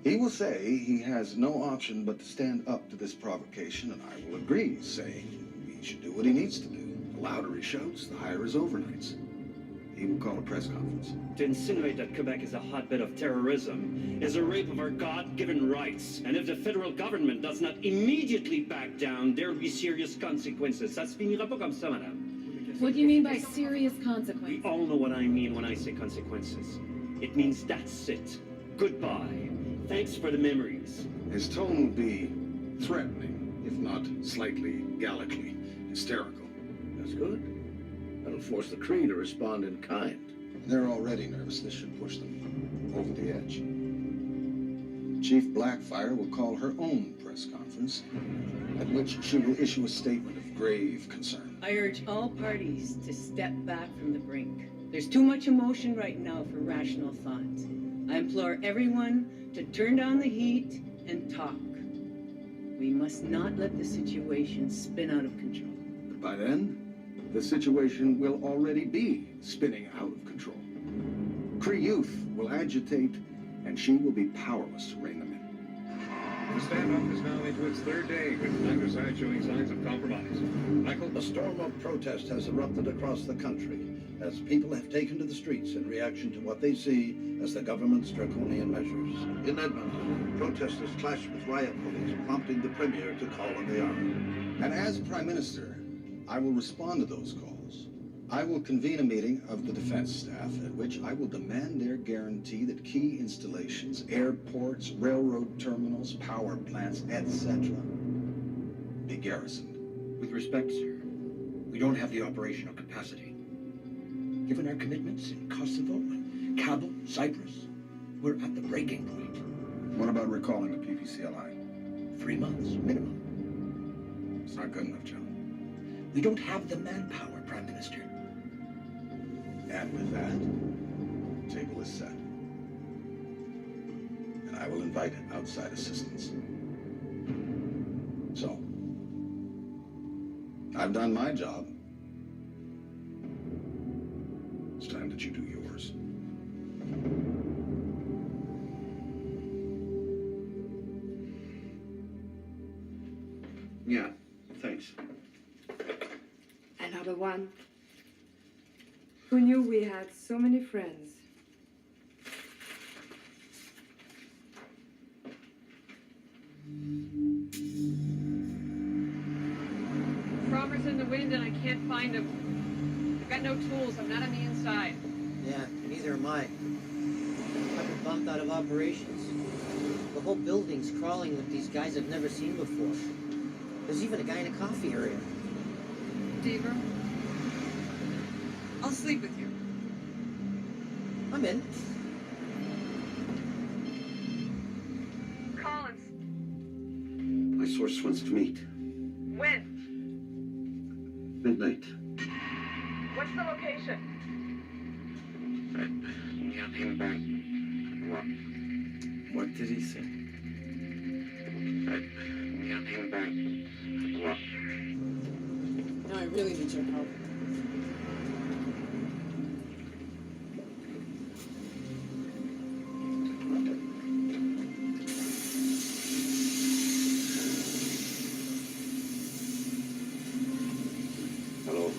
He will say he has no option but to stand up to this provocation, and I will agree, saying he should do what he needs to do. The louder he shouts, the higher his overnights. He will call a press conference. To insinuate that Quebec is a hotbed of terrorism is a rape of our God-given rights. And if the federal government does not immediately back down, there will be serious consequences. Ça se finira pas comme ça, madame. What do you mean by serious consequences? We all know what I mean when I say consequences. It means that's it. Goodbye. Thanks for the memories. His tone will be threatening, if not slightly Gallically hysterical. That's good. That'll force the Cree to respond in kind. They're already nervous. This should push them over the edge. Chief Blackfire will call her own press conference, at which she will issue a statement of grave concern. I urge all parties to step back from the brink. There's too much emotion right now for rational thought. I implore everyone to turn down the heat and talk. We must not let the situation spin out of control. But by then, the situation will already be spinning out of control. Cree youth will agitate, and she will be powerless to rein them in. The standoff is now into its third day, with neither side showing signs of compromise. Michael? A storm of protest has erupted across the country as people have taken to the streets in reaction to what they see as the government's draconian measures. In Edmonton, protesters clashed with riot police, prompting the Premier to call on the army. And as Prime Minister, I will respond to those calls. I will convene a meeting of the defense staff at which I will demand their guarantee that key installations, airports, railroad terminals, power plants, etc. be garrisoned. With respect, sir, we don't have the operational capacity. Given our commitments in Kosovo and Kabul, Cyprus, we're at the breaking point. What about recalling the PPCLI? 3 months, minimum. It's not good enough, John. We don't have the manpower, Prime Minister. And with that, the table is set. And I will invite outside assistance. So, I've done my job. It's time that you do yours. Yeah, thanks. Another one. Who knew we had so many friends? Frommer's in the wind and I can't find him. I've got no tools. I'm not on the inside. Yeah, neither am I. I've been bumped out of operations. The whole building's crawling with these guys I've never seen before. There's even a guy in a coffee area. Deaver, I'll sleep with you. I'm in. Collins, My source wants to meet. when? Midnight. What's the location? What did he say? No, I really need your help.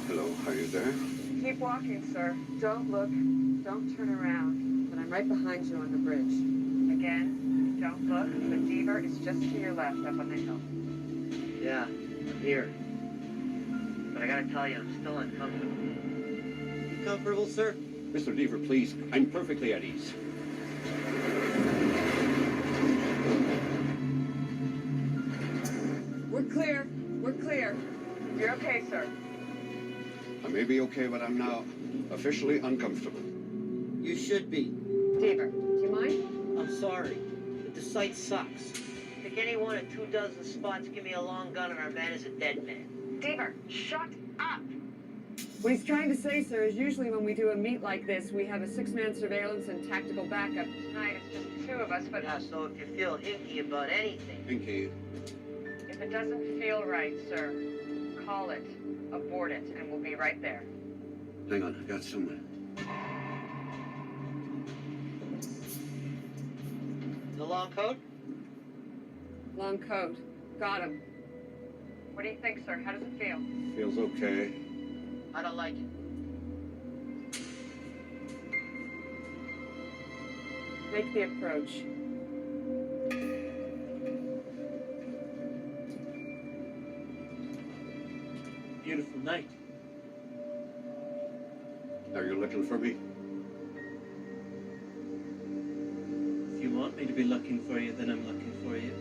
Hello, are you there? Keep walking, sir. Don't look. Don't turn around. But I'm right behind you on the bridge. Again, don't look. The Deaver is just to your left up on the hill. Yeah, I'm here. But I gotta tell you, I'm still uncomfortable. You comfortable, sir? Mr. Deaver, please. I'm perfectly at ease. We're clear. We're clear. You're okay, sir. I may be okay, but I'm now officially uncomfortable. You should be. Deaver, do you mind? I'm sorry, but the site sucks. Pick any one of 24 spots, give me a long gun, and our man is a dead man. Deaver, shut up! What he's trying to say, sir, is usually when we do a meet like this, we have a 6-man surveillance and tactical backup. Tonight it's just 2 of us, but... Yeah, so if you feel hinky about anything... Hinky. If it doesn't feel right, sir, call it, abort it, and we'll be right there. Hang on, I got someone. The long coat? Long coat. Got him. What do you think, sir? How does it feel? Feels okay. I don't like it. Make the approach. Beautiful night. Are you looking for me? If you want me to be looking for you, then I'm looking for you.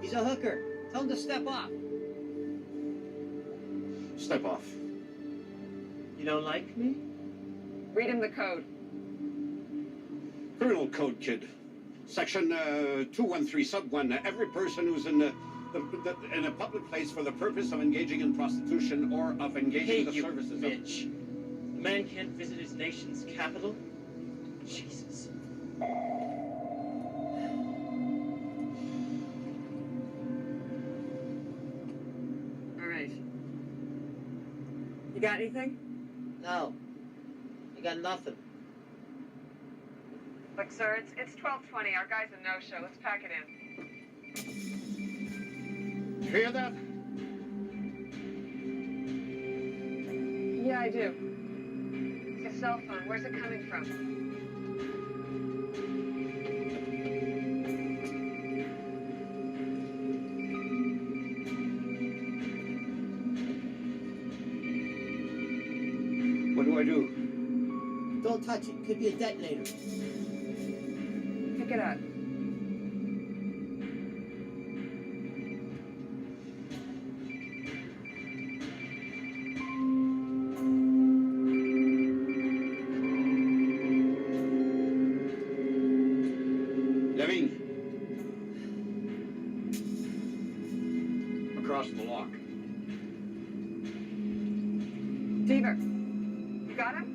He's a hooker. Tell him to step off. Step off. You don't like me? Read him the code. Criminal Code, kid. Section 213, sub 1. Every person who's in a public place for the purpose of engaging in prostitution or of engaging in the services bitch. A man can't visit his nation's capital? Jesus. All right. You got anything? No. I got nothing. Look, sir, it's 12:20. Our guy's a no-show. Let's pack it in. Hear that? Yeah, I do. It's a cell phone. Where's it coming from? What do I do? Don't touch it. Could be a detonator. Pick it up. Levine. Across the lock. Deaver, you got him?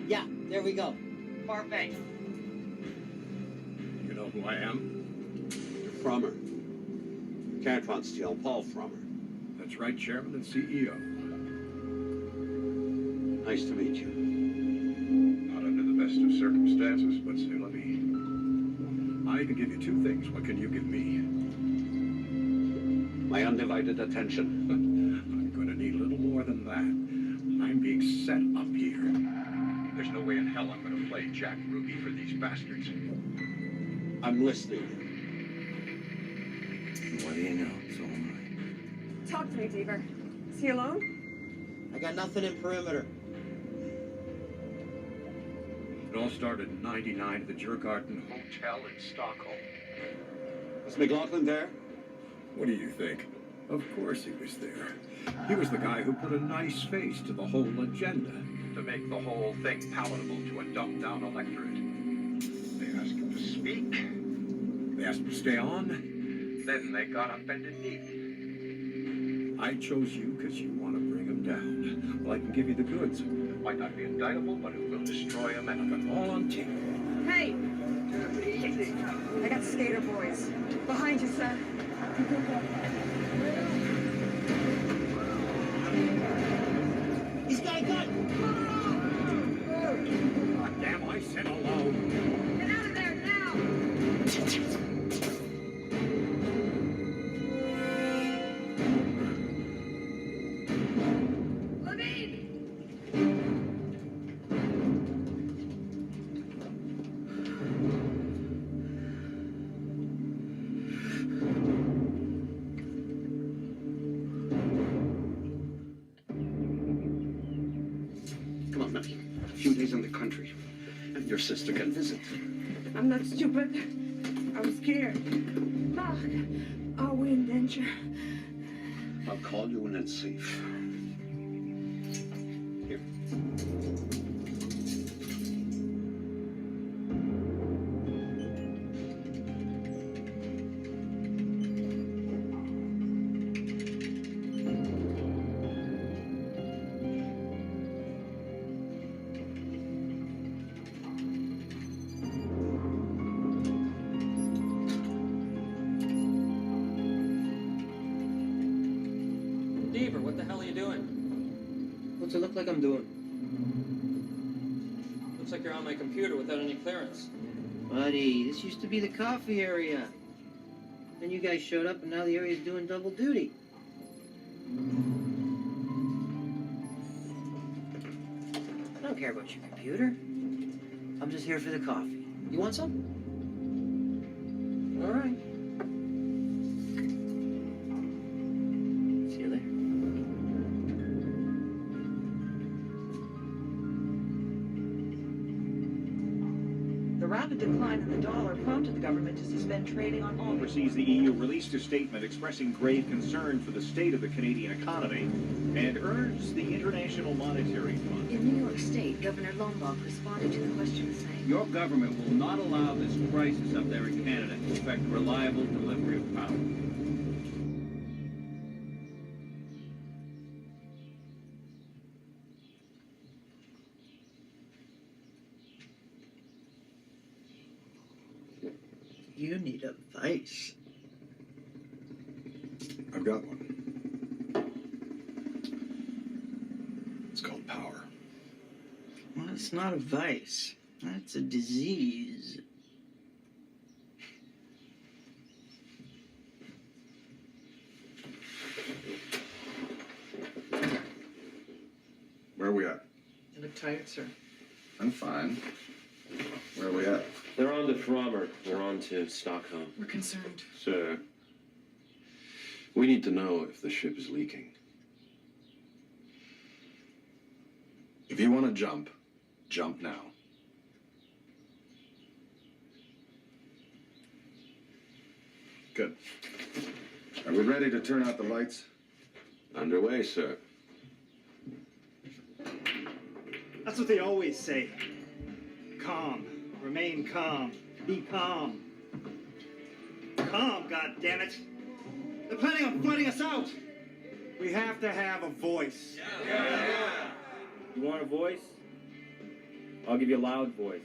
Yeah, there we go. Far bank. You know who I am? Frommer. Cantron Steel, Paul Frommer. That's right, Chairman and CEO. Nice to meet you. Not under the best of circumstances, but c'est la vie. I can give you 2 things. What can you give me? My undivided attention. I'm going to need a little more than that. I'm being set up here. There's no way in hell I'm going to play Jack Ruby for these bastards. I'm listening. What do you know? It's all right. Talk to me, Deaver. Is he alone? I got nothing in perimeter. It all started in '99 at the Djurgården Hotel in Stockholm. Was McLaughlin there? What do you think? Of course he was there. He was the guy who put a nice face to the whole agenda, to make the whole thing palatable to a dumbed-down electorate. They asked him to speak. They asked him to stay on. Then they got offended. I chose you because you want to bring him down. Well, I can give you the goods. It might not be indictable, but it will destroy him, and I've got it all on tape. Hey! I got skater boys. Behind you, sir. He's got a gun! God damn, I said alone. Get out of there now! Come on, Matthew. A few days in the country, and your sister can visit. I'm not stupid. I was scared. Mark, are we in danger? I'll call you when it's safe. Here. Deaver, what the hell are you doing? What's it look like I'm doing? Looks like you're on my computer without any clearance. Buddy, this used to be the coffee area. Then you guys showed up and now the area's doing double duty. I don't care about your computer. I'm just here for the coffee. You want some? All right. See you later. The rapid decline in the dollar prompted the government to suspend trading on all. Overseas, the EU released a statement expressing grave concern for the state of the Canadian economy and urged the International Monetary Fund. In New York State, Governor Lombok responded to the question saying, Your government will not allow this crisis up there in Canada to affect reliable delivery of power. You need advice. I've got one. It's called power. Well, it's not a vice. That's a disease. Where are we at? You look tired, sir. I'm fine. Where are we at? They're on to Frommer. They're on to Stockholm. "We're concerned." Sir, we need to know if the ship is leaking. If you want to jump, jump now. Good. Are we ready to turn out the lights? Underway, sir. That's what they always say. Calm. Remain calm. Be calm. Calm, goddammit. They're planning on flooding us out. We have to have a voice. Yeah. You want a voice? I'll give you a loud voice.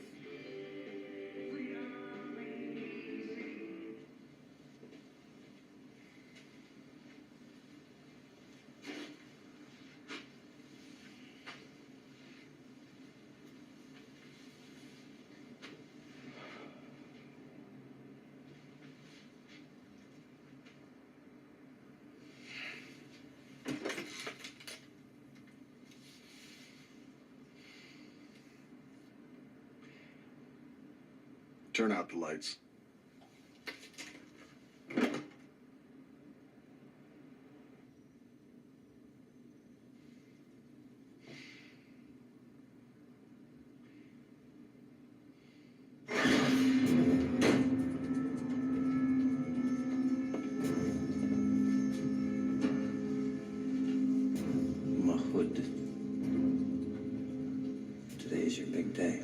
Turn out the lights. day.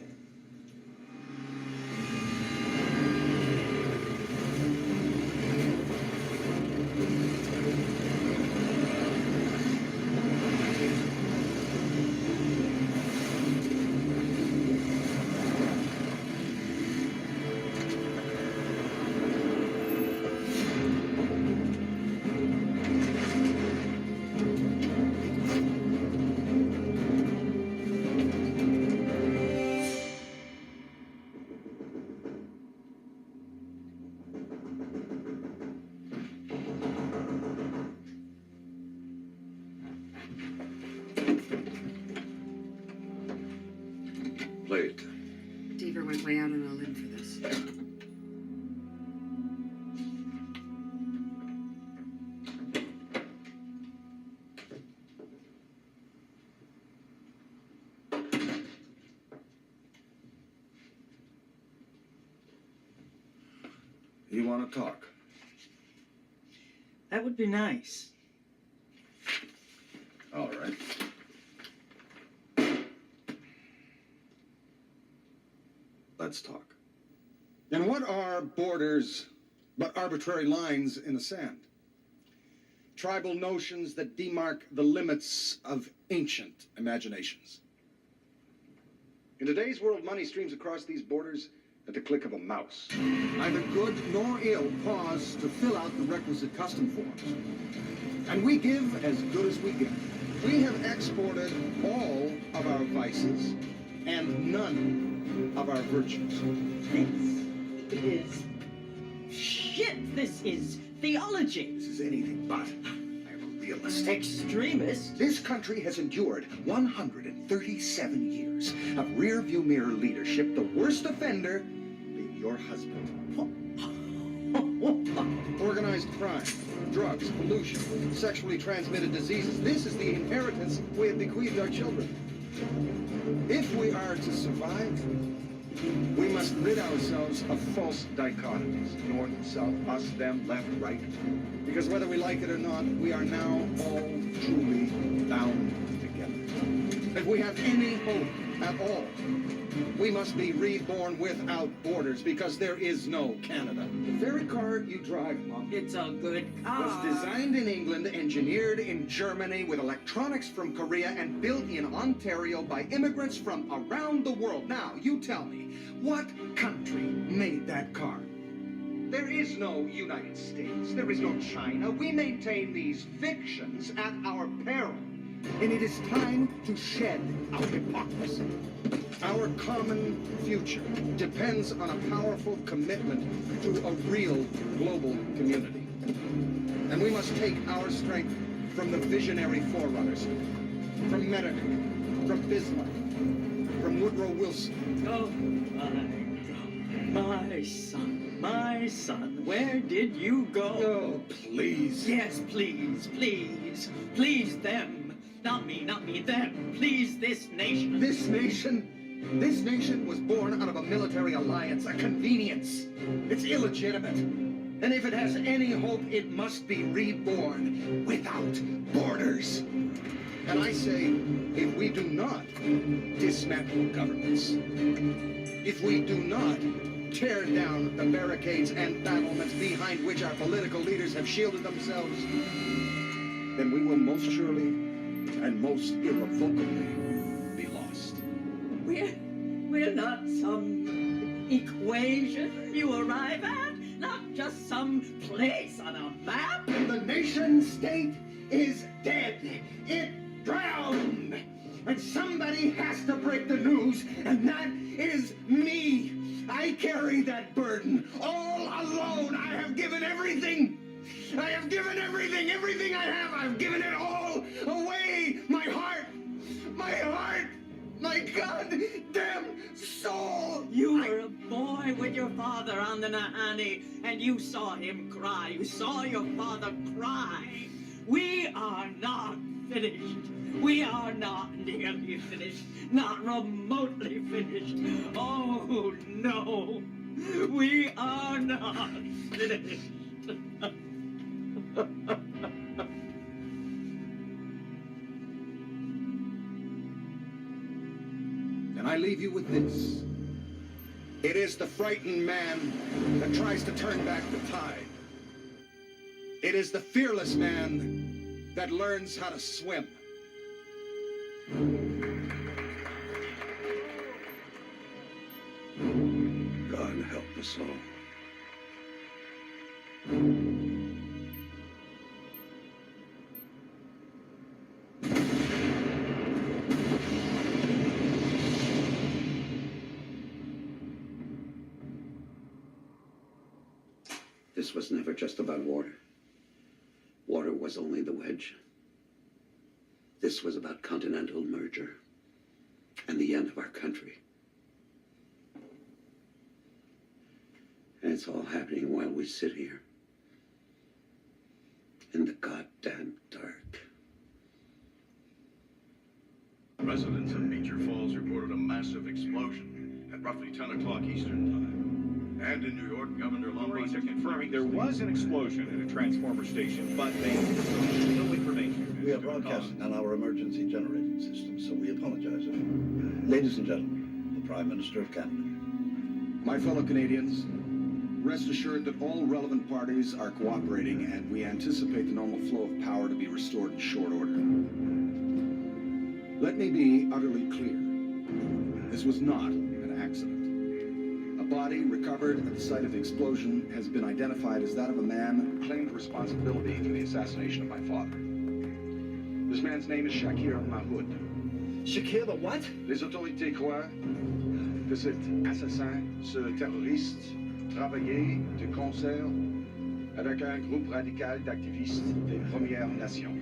Play it. Deaver went way out on a limb for this. You want to talk? That would be nice. All right. Let's talk. And what are borders but arbitrary lines in the sand? Tribal notions that demark the limits of ancient imaginations. In today's world, money streams across these borders at the click of a mouse. Neither good nor ill pause to fill out the requisite custom forms. And we give as good as we get. We have exported all of our vices and none of our virtues. This is shit. This is theology. This is anything but. I am a realist. Extremist? This country has endured 137 years of rear-view mirror leadership, the worst offender being your husband. Organized crime, drugs, pollution, sexually transmitted diseases. This is the inheritance we have bequeathed our children. If we are to survive, we must rid ourselves of false dichotomies. North, south, us, them, left, right. Because whether we like it or not, we are now all truly bound together. If we have any hope at all, we must be reborn without borders, because there is no Canada. The very car you drive, Mom, It's a good car. was designed in England, engineered in Germany, with electronics from Korea, and built in Ontario by immigrants from around the world. Now, you tell me, what country made that car? There is no United States. There is no China. We maintain these fictions at our peril. And it is time to shed our hypocrisy. Our common future depends on a powerful commitment to a real global community. And we must take our strength from the visionary forerunners, from Metternich, from Bismarck, from Woodrow Wilson. Oh, my son, where did you go? Oh, please. Yes, please, please, please them. Not me, them. Please, this nation. This nation? This nation was born out of a military alliance, a convenience. It's illegitimate. And if it has any hope, it must be reborn without borders. And I say, if we do not dismantle governments, if we do not tear down the barricades and battlements behind which our political leaders have shielded themselves, then we will most surely and most irrevocably be lost. We're not some equation you arrive at, not just some place on a map. The nation state is dead. It drowned. And somebody has to break the news, and that is me. I carry that burden all alone. I have given everything. I have given everything. Everything I have, I've given it all away. My heart, my goddamn soul. You were a boy with your father on the Nahanni, and you saw him cry. You saw your father cry. We are not finished. We are not nearly finished. Not remotely finished. Oh, no. We are not finished. And I leave leave you with this. It is the frightened man that tries to turn back the tide. It is the fearless man that learns how to swim. God help us all. This was never just about water. Water was only the wedge. This was about continental merger and the end of our country. And it's all happening while we sit here in the goddamn dark. Residents of Beecher Falls reported a massive explosion at roughly 10 o'clock Eastern Time. And in New York, Governor Authorities are confirming there was an explosion at a transformer station, but they disclosed no information. We are broadcasting on our emergency generating system, so we apologize. Ladies and gentlemen, the Prime Minister of Canada. My fellow Canadians, rest assured that all relevant parties are cooperating, and we anticipate the normal flow of power to be restored in short order. Let me be utterly clear. This was not an accident. A body recovered at the site of the explosion has been identified as that of a man who claimed responsibility for the assassination of my father. This man's name is Shakir Mahoud. Shakir the what? Les autorités croient que cet assassin, ce terroriste, travaillait de concert avec un groupe radical d'activistes des Premières Nations.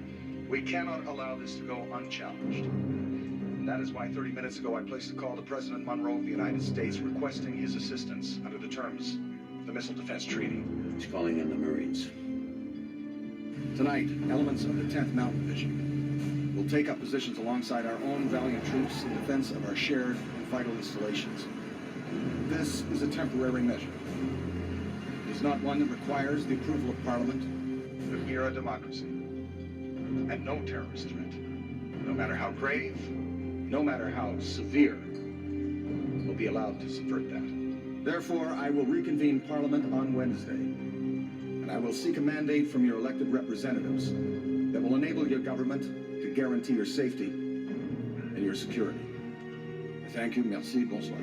We cannot allow this to go unchallenged. And that is why 30 minutes ago I placed a call to President Monroe of the United States requesting his assistance under the terms of the Missile Defense Treaty. He's calling in the Marines. Tonight, elements of the 10th Mountain Division will take up positions alongside our own valiant troops in defense of our shared and vital installations. This is a temporary measure. It is not one that requires the approval of Parliament, but we are a democracy. And no terrorist threat, no matter how grave, no matter how severe, will be allowed to subvert that. Therefore, I will reconvene Parliament on Wednesday, and I will seek a mandate from your elected representatives that will enable your government to guarantee your safety and your security. I thank you. Merci. Bonsoir.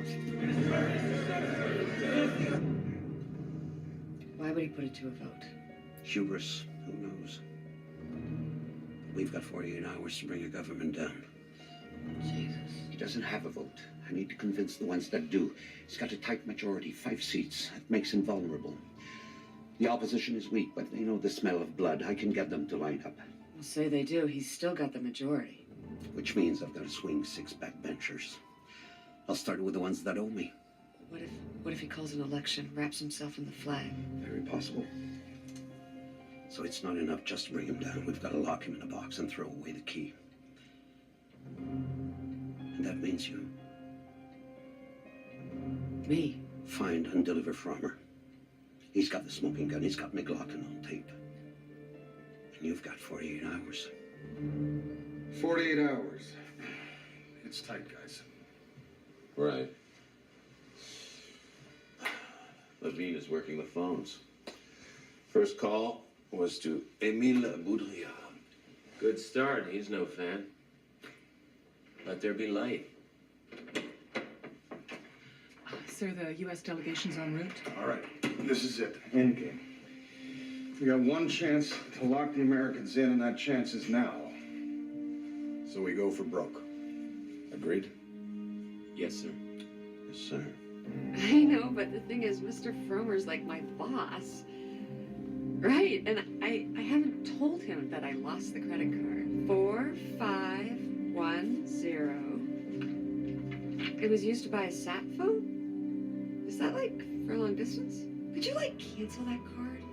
Why would he put it to a vote? Hubris, who knows? We've got 48 hours to bring a government down. Jesus. He doesn't have a vote. I need to convince the ones that do. He's got a tight majority, 5 seats. That makes him vulnerable. The opposition is weak, but they know the smell of blood. I can get them to line up. Well, say they do. He's still got the majority. Which means I've got to swing 6 backbenchers. I'll start with the ones that owe me. What if he calls an election, wraps himself in the flag? Very possible. So it's not enough just to bring him down. We've got to lock him in a box and throw away the key. And that means you. Me? Find and deliver Frommer. He's got the smoking gun. He's got McLaughlin on tape. And you've got 48 hours. 48 hours. It's tight, guys. Right. Levine is working the phones. First call was to Émile Boudria. Good start. He's no fan. Let there be light. Sir, the U.S. delegation's en route. All right, this is it. Endgame. We got one chance to lock the Americans in, and that chance is now. So we go for broke. Agreed? Yes, sir. Yes, sir. I know, but the thing is, Mr. Frommer's like my boss. Right, and I haven't told him that I lost the credit card. 4510. It was used to buy a sat phone? Is that like for long distance? Could you like cancel that card?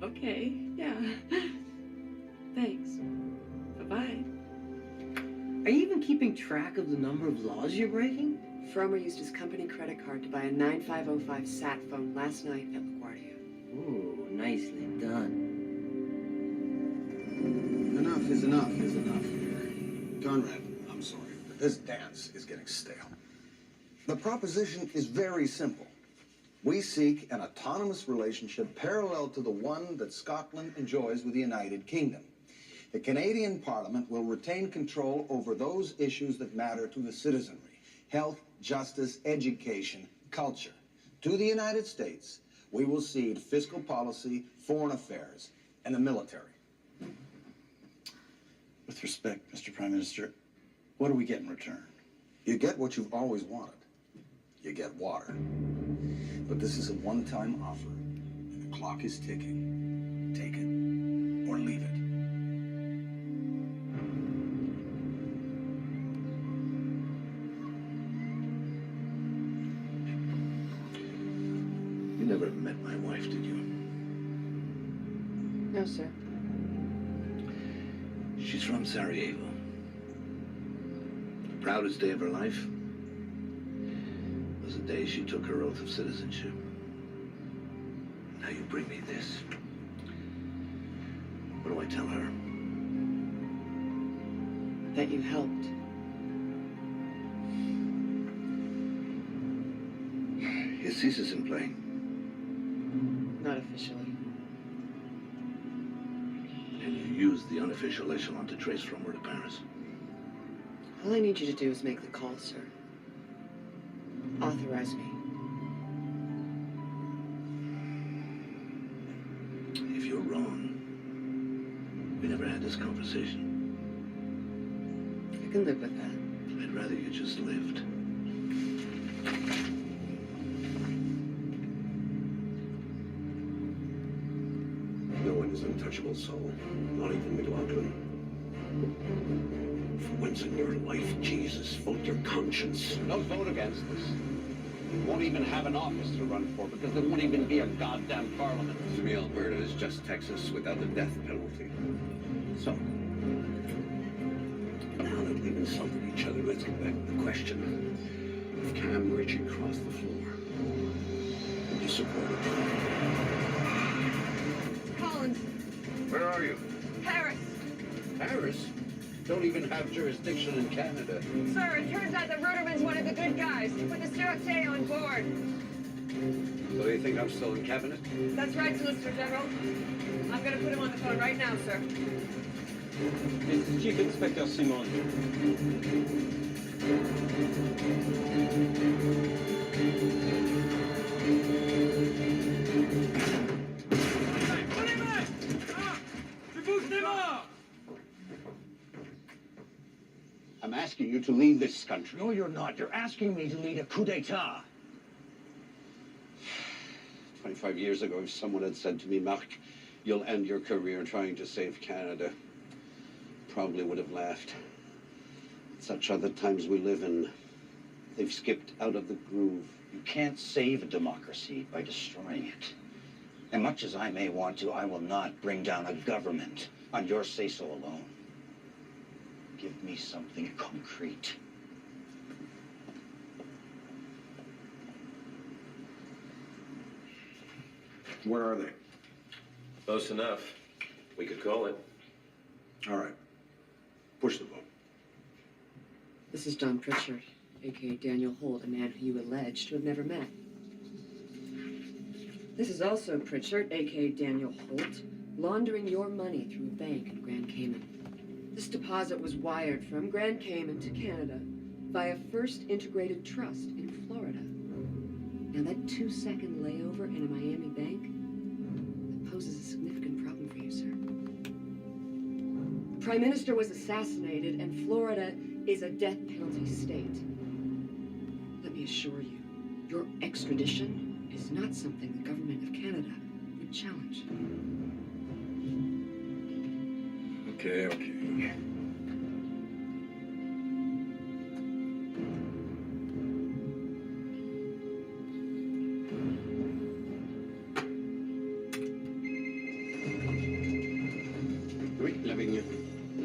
Okay, yeah. Thanks. Bye-bye. Are you even keeping track of the number of laws you're breaking? Frommer used his company credit card to buy a 9505 sat phone last night at LaGuardia. Ooh, nicely done. Enough is enough is enough. Conrad, I'm This dance is getting stale. The proposition is very simple. We seek an autonomous relationship parallel to the one that Scotland enjoys with the United Kingdom. The Canadian Parliament will retain control over those issues that matter to the citizenry: health, justice, education, culture. To the United States, we will cede fiscal policy, foreign affairs, and the military. With respect, Mr. Prime Minister, what do we get in return? You get what you've always wanted. You get water. But this is a one-time offer, and the clock is ticking. Take it or leave it. You never met my wife, did you? No, sir. She's from Sarajevo. The proudest day of her life was the day she took her oath of citizenship. Now you bring me this. What do I tell her? That you helped. His thesis in play. Not officially. And you used the unofficial echelon to trace from her to Paris. All I need you to do is make the call, sir. Authorize me. If you're wrong, we never had this conversation. I can live with that. I'd rather you just lived. No one is untouchable soul, not even McLaughlin. For once in your life, Jesus, vote your conscience. Don't vote against this. You won't even have an office to run for because there won't even be a goddamn parliament. To me, Alberta is just Texas without the death penalty. So, now that we've insulted each other, let's get back to the question. If Cam Ritchie crossed the floor, would you support it? Collins, Where are you? Paris. Paris? Don't even have jurisdiction in Canada. Sir, it turns out that Ruderman's one of the good guys. He put the Sûreté on board. So do you think I'm still in cabinet? That's right, Solicitor General. I'm gonna put him on the phone right now, sir. It's Chief Inspector Simon. I'm asking you to leave this country. No, you're not. You're asking me to lead a coup d'etat. 25 years ago, if someone had said to me, Mark, you'll end your career trying to save Canada, probably would have laughed. Such are the times we live in. They've skipped out of the groove. You can't save a democracy by destroying it. And much as I may want to, I will not bring down a government on your say-so alone. Give me something concrete. Where are they? Close enough. We could call it. All right. Push the vote. This is John Pritchard, a.k.a. Daniel Holt, a man who you allege to have never met. This is also Pritchard, a.k.a. Daniel Holt, laundering your money through a bank in Grand Cayman. This deposit was wired from Grand Cayman to Canada via First Integrated Trust in Florida. Now that 2-second layover in a Miami bank, that poses a significant problem for you, sir. The Prime Minister was assassinated, and Florida is a death penalty state. Let me assure you, your extradition is not something the government of Canada would challenge. Okay.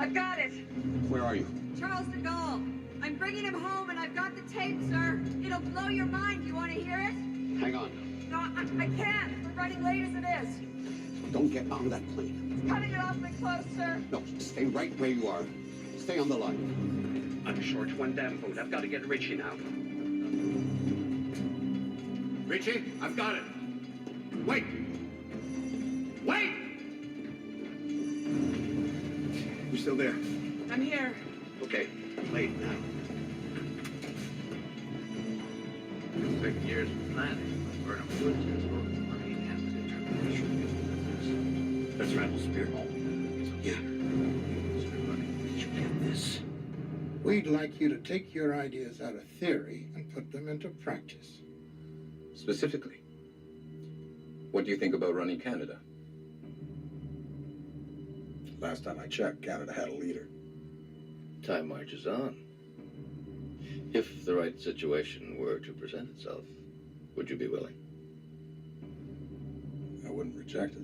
I've got it. Where are you? Charles de Gaulle. I'm bringing him home, and I've got the tape, sir. It'll blow your mind. You want to hear it? Hang on. No, I can't. We're running late as it is. Don't get on that plane. It's cutting it awfully close, sir. No, stay right where you are. Stay on the line. I'm short one damn vote. I've got to get Richie now. Richie, I've got it. Wait! Wait! You still there? I'm here. Okay, late now. It's taken years of planning. We're in a protest for money and determination. That's Randall's spear. Yeah. Did you get this? We'd like you to take your ideas out of theory and put them into practice. Specifically, what do you think about running Canada? Last time I checked, Canada had a leader. Time marches on. If the right situation were to present itself, would you be willing? I wouldn't reject it.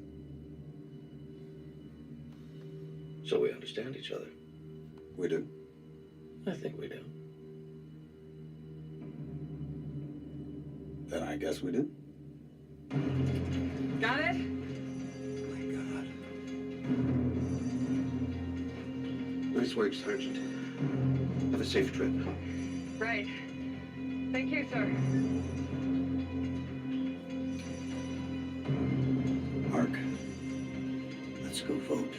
So we understand each other. We do. I think we do. Then I guess we do. Got it? Nice work, Sergeant. Have a safe trip. Right. Thank you, sir. Mark, let's go vote.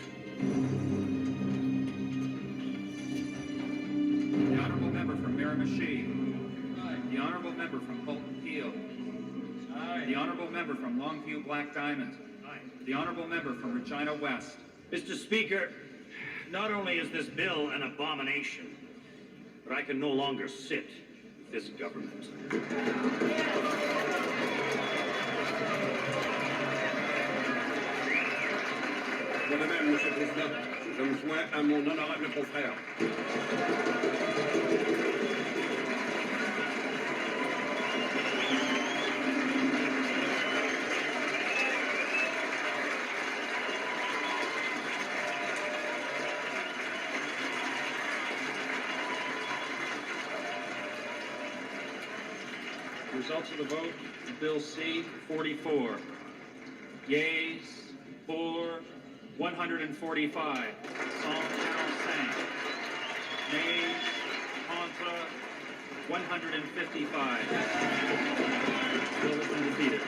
The honourable member from Miramichi. The honourable member from Holton Peel. The honourable member from Longview Black Diamond. The honourable member from Regina West. Mr. Speaker, not only is this bill an abomination, but I can no longer sit with this government. Moi de même, Monsieur le Président, je me joins à mon honorable confrère. Results of the vote, Bill C, 44. Yeas, for, 145. Sans channel cinq. Nays, contra, 155. Bill has been defeated.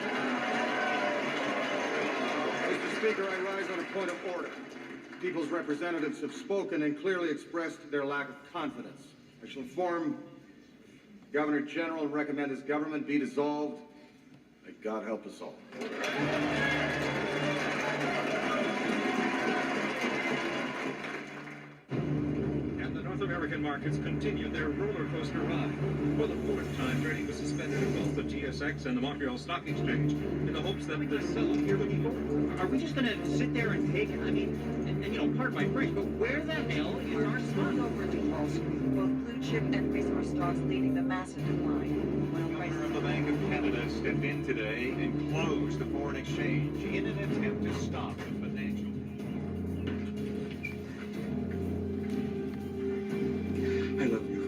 Mr. Speaker, I rise on a point of order. People's representatives have spoken and clearly expressed their lack of confidence. I shall inform Governor General and recommend his government be dissolved. May God help us all. And the North American markets continued their roller coaster ride. For the fourth time, trading was suspended in both the TSX and the Montreal Stock Exchange in the hopes that the sell-off here would be over. Are we just going to sit there and take it? I mean, and you know, pardon my French, but where the hell is our stock? Overly Wall Street, both blue chip and resource stocks leading the massive decline. The governor of the Bank of Canada stepped in today and closed the foreign exchange in an attempt to stop the financial. I love you.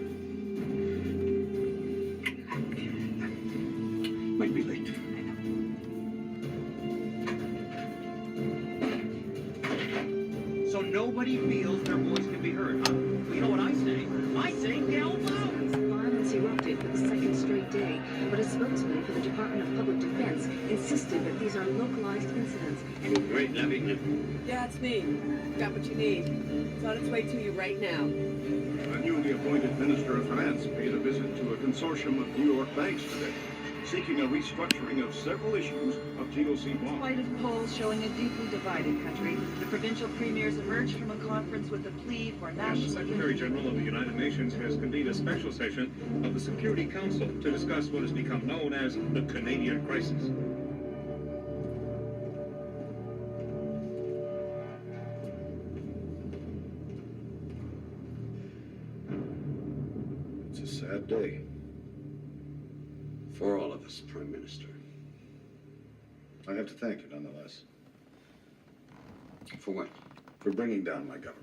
Might be late. So nobody feels their voice can be heard, huh? Well, you know what I say? I say yell loud! Violence erupted for the second straight day, but a spokesman for the Department of Public Defense insisted that these are localized incidents. Great, Levy. Yeah, it's me. Got what you need. It's on its way to you right now. A newly appointed Minister of Finance paid a visit to a consortium of New York banks today, seeking a restructuring of several issues of GOC In bonds. spite of polls showing a deeply divided country, the provincial premiers emerged from a conference with a plea for And the national Secretary General of the United Nations has convened a special session of the Security Council to discuss what has become known as the Canadian crisis. It's a sad day. For all of us, Prime Minister. I have to thank you nonetheless. For what? For bringing down my government.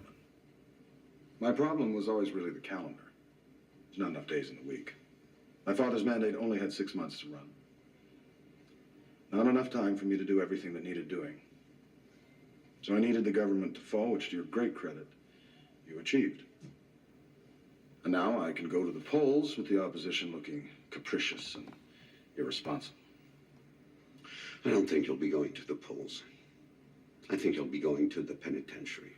My problem was always really the calendar. There's not enough days in the week. My father's mandate only had 6 months to run. Not enough time for me to do everything that needed doing. So I needed the government to fall, which to your great credit, you achieved. And now I can go to the polls with the opposition looking capricious and irresponsible. I don't think you'll be going to the polls. I think you'll be going to the penitentiary.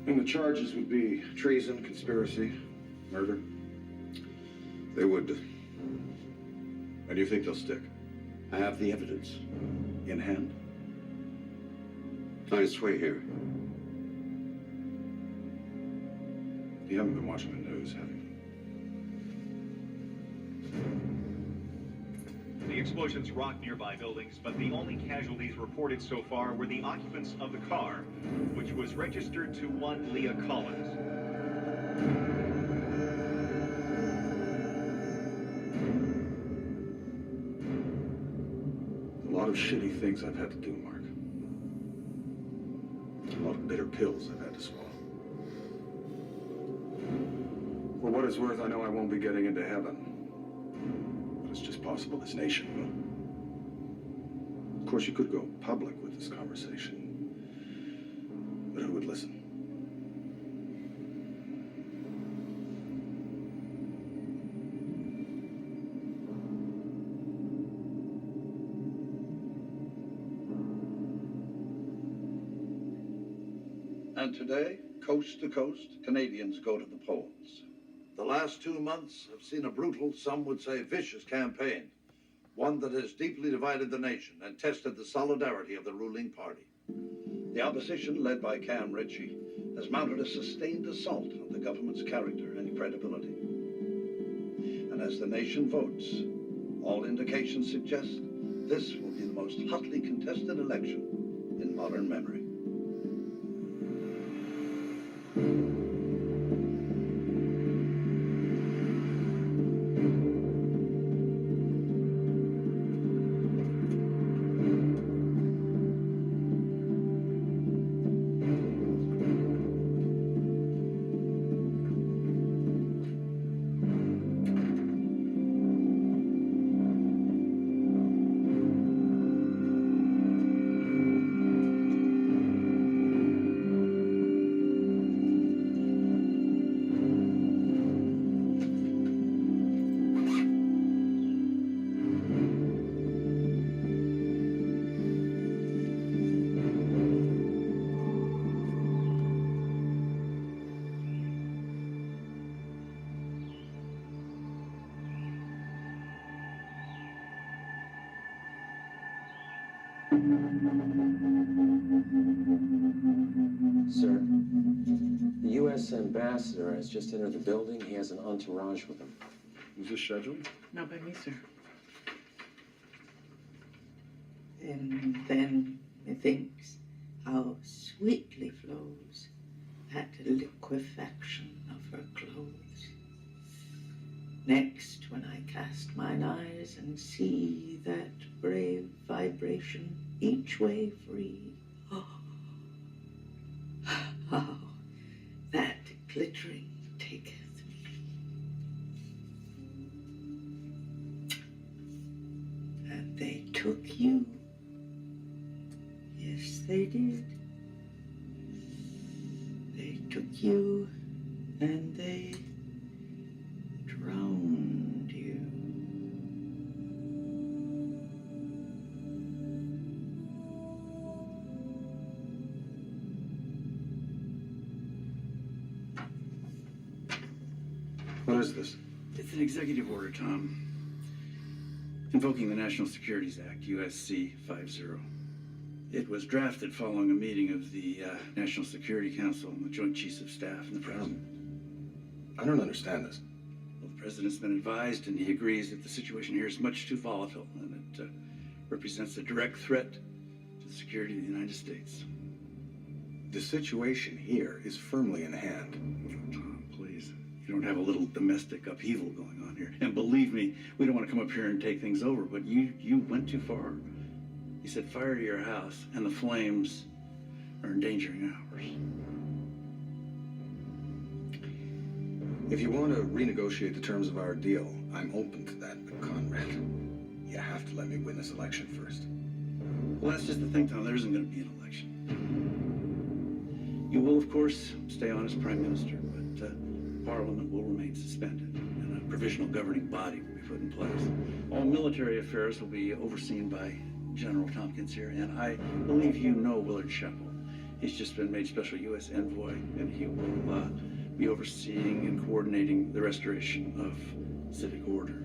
And the charges would be treason, conspiracy, murder. They would. And do you think they'll stick? I have the evidence. In hand? I swear here. You haven't been watching the news, have you? The explosions rocked nearby buildings, but the only casualties reported so far were the occupants of the car, which was registered to one Leah Collins. A lot of shitty things I've had to do, Mark. A lot of bitter pills I've had to swallow. For what it's worth, I know I won't be getting into heaven. But it's just possible this nation will. Of course, you could go public with this conversation. But who would listen? And today, coast to coast, Canadians go to the polls. The last 2 months have seen a brutal, some would say vicious campaign, one that has deeply divided the nation and tested the solidarity of the ruling party. The opposition, led by Cam Ritchie, has mounted a sustained assault on the government's character and credibility. And as the nation votes, all indications suggest this will be the most hotly contested election in modern memory. Sir, the U.S. ambassador has just entered the building. He has an entourage with him. Is this scheduled? Not by me, sir. And then methinks how sweetly flows that liquefaction of her clothes. Next, when I cast mine eyes and see that brave vibration each way free, how that glittering taketh me. And they took you. Yes, they did. They took you and they drowned you. What is this? It's an executive order, Tom. Invoking the National Securities Act, USC 50. It was drafted following a meeting of the National Security Council and the Joint Chiefs of Staff and the President. I don't understand this. Well, the President's been advised, and he agrees that the situation here is much too volatile, and it represents a direct threat to the security of the United States. The situation here is firmly in hand. Tom, please. You don't have a little domestic upheaval going on here. And believe me, we don't want to come up here and take things over, but you went too far. You set fire to your house, and the flames are endangering ours. If you want to renegotiate the terms of our deal, I'm open to that, but Conrad, you have to let me win this election first. Well, that's just the thing, Tom. There isn't going to be an election. You will, of course, stay on as Prime Minister, but Parliament will remain suspended, and a provisional governing body will be put in place. All military affairs will be overseen by General Tompkins here, and I believe you know Willard Sheppel. He's just been made special U.S. envoy, and he will be overseeing and coordinating the restoration of civic order.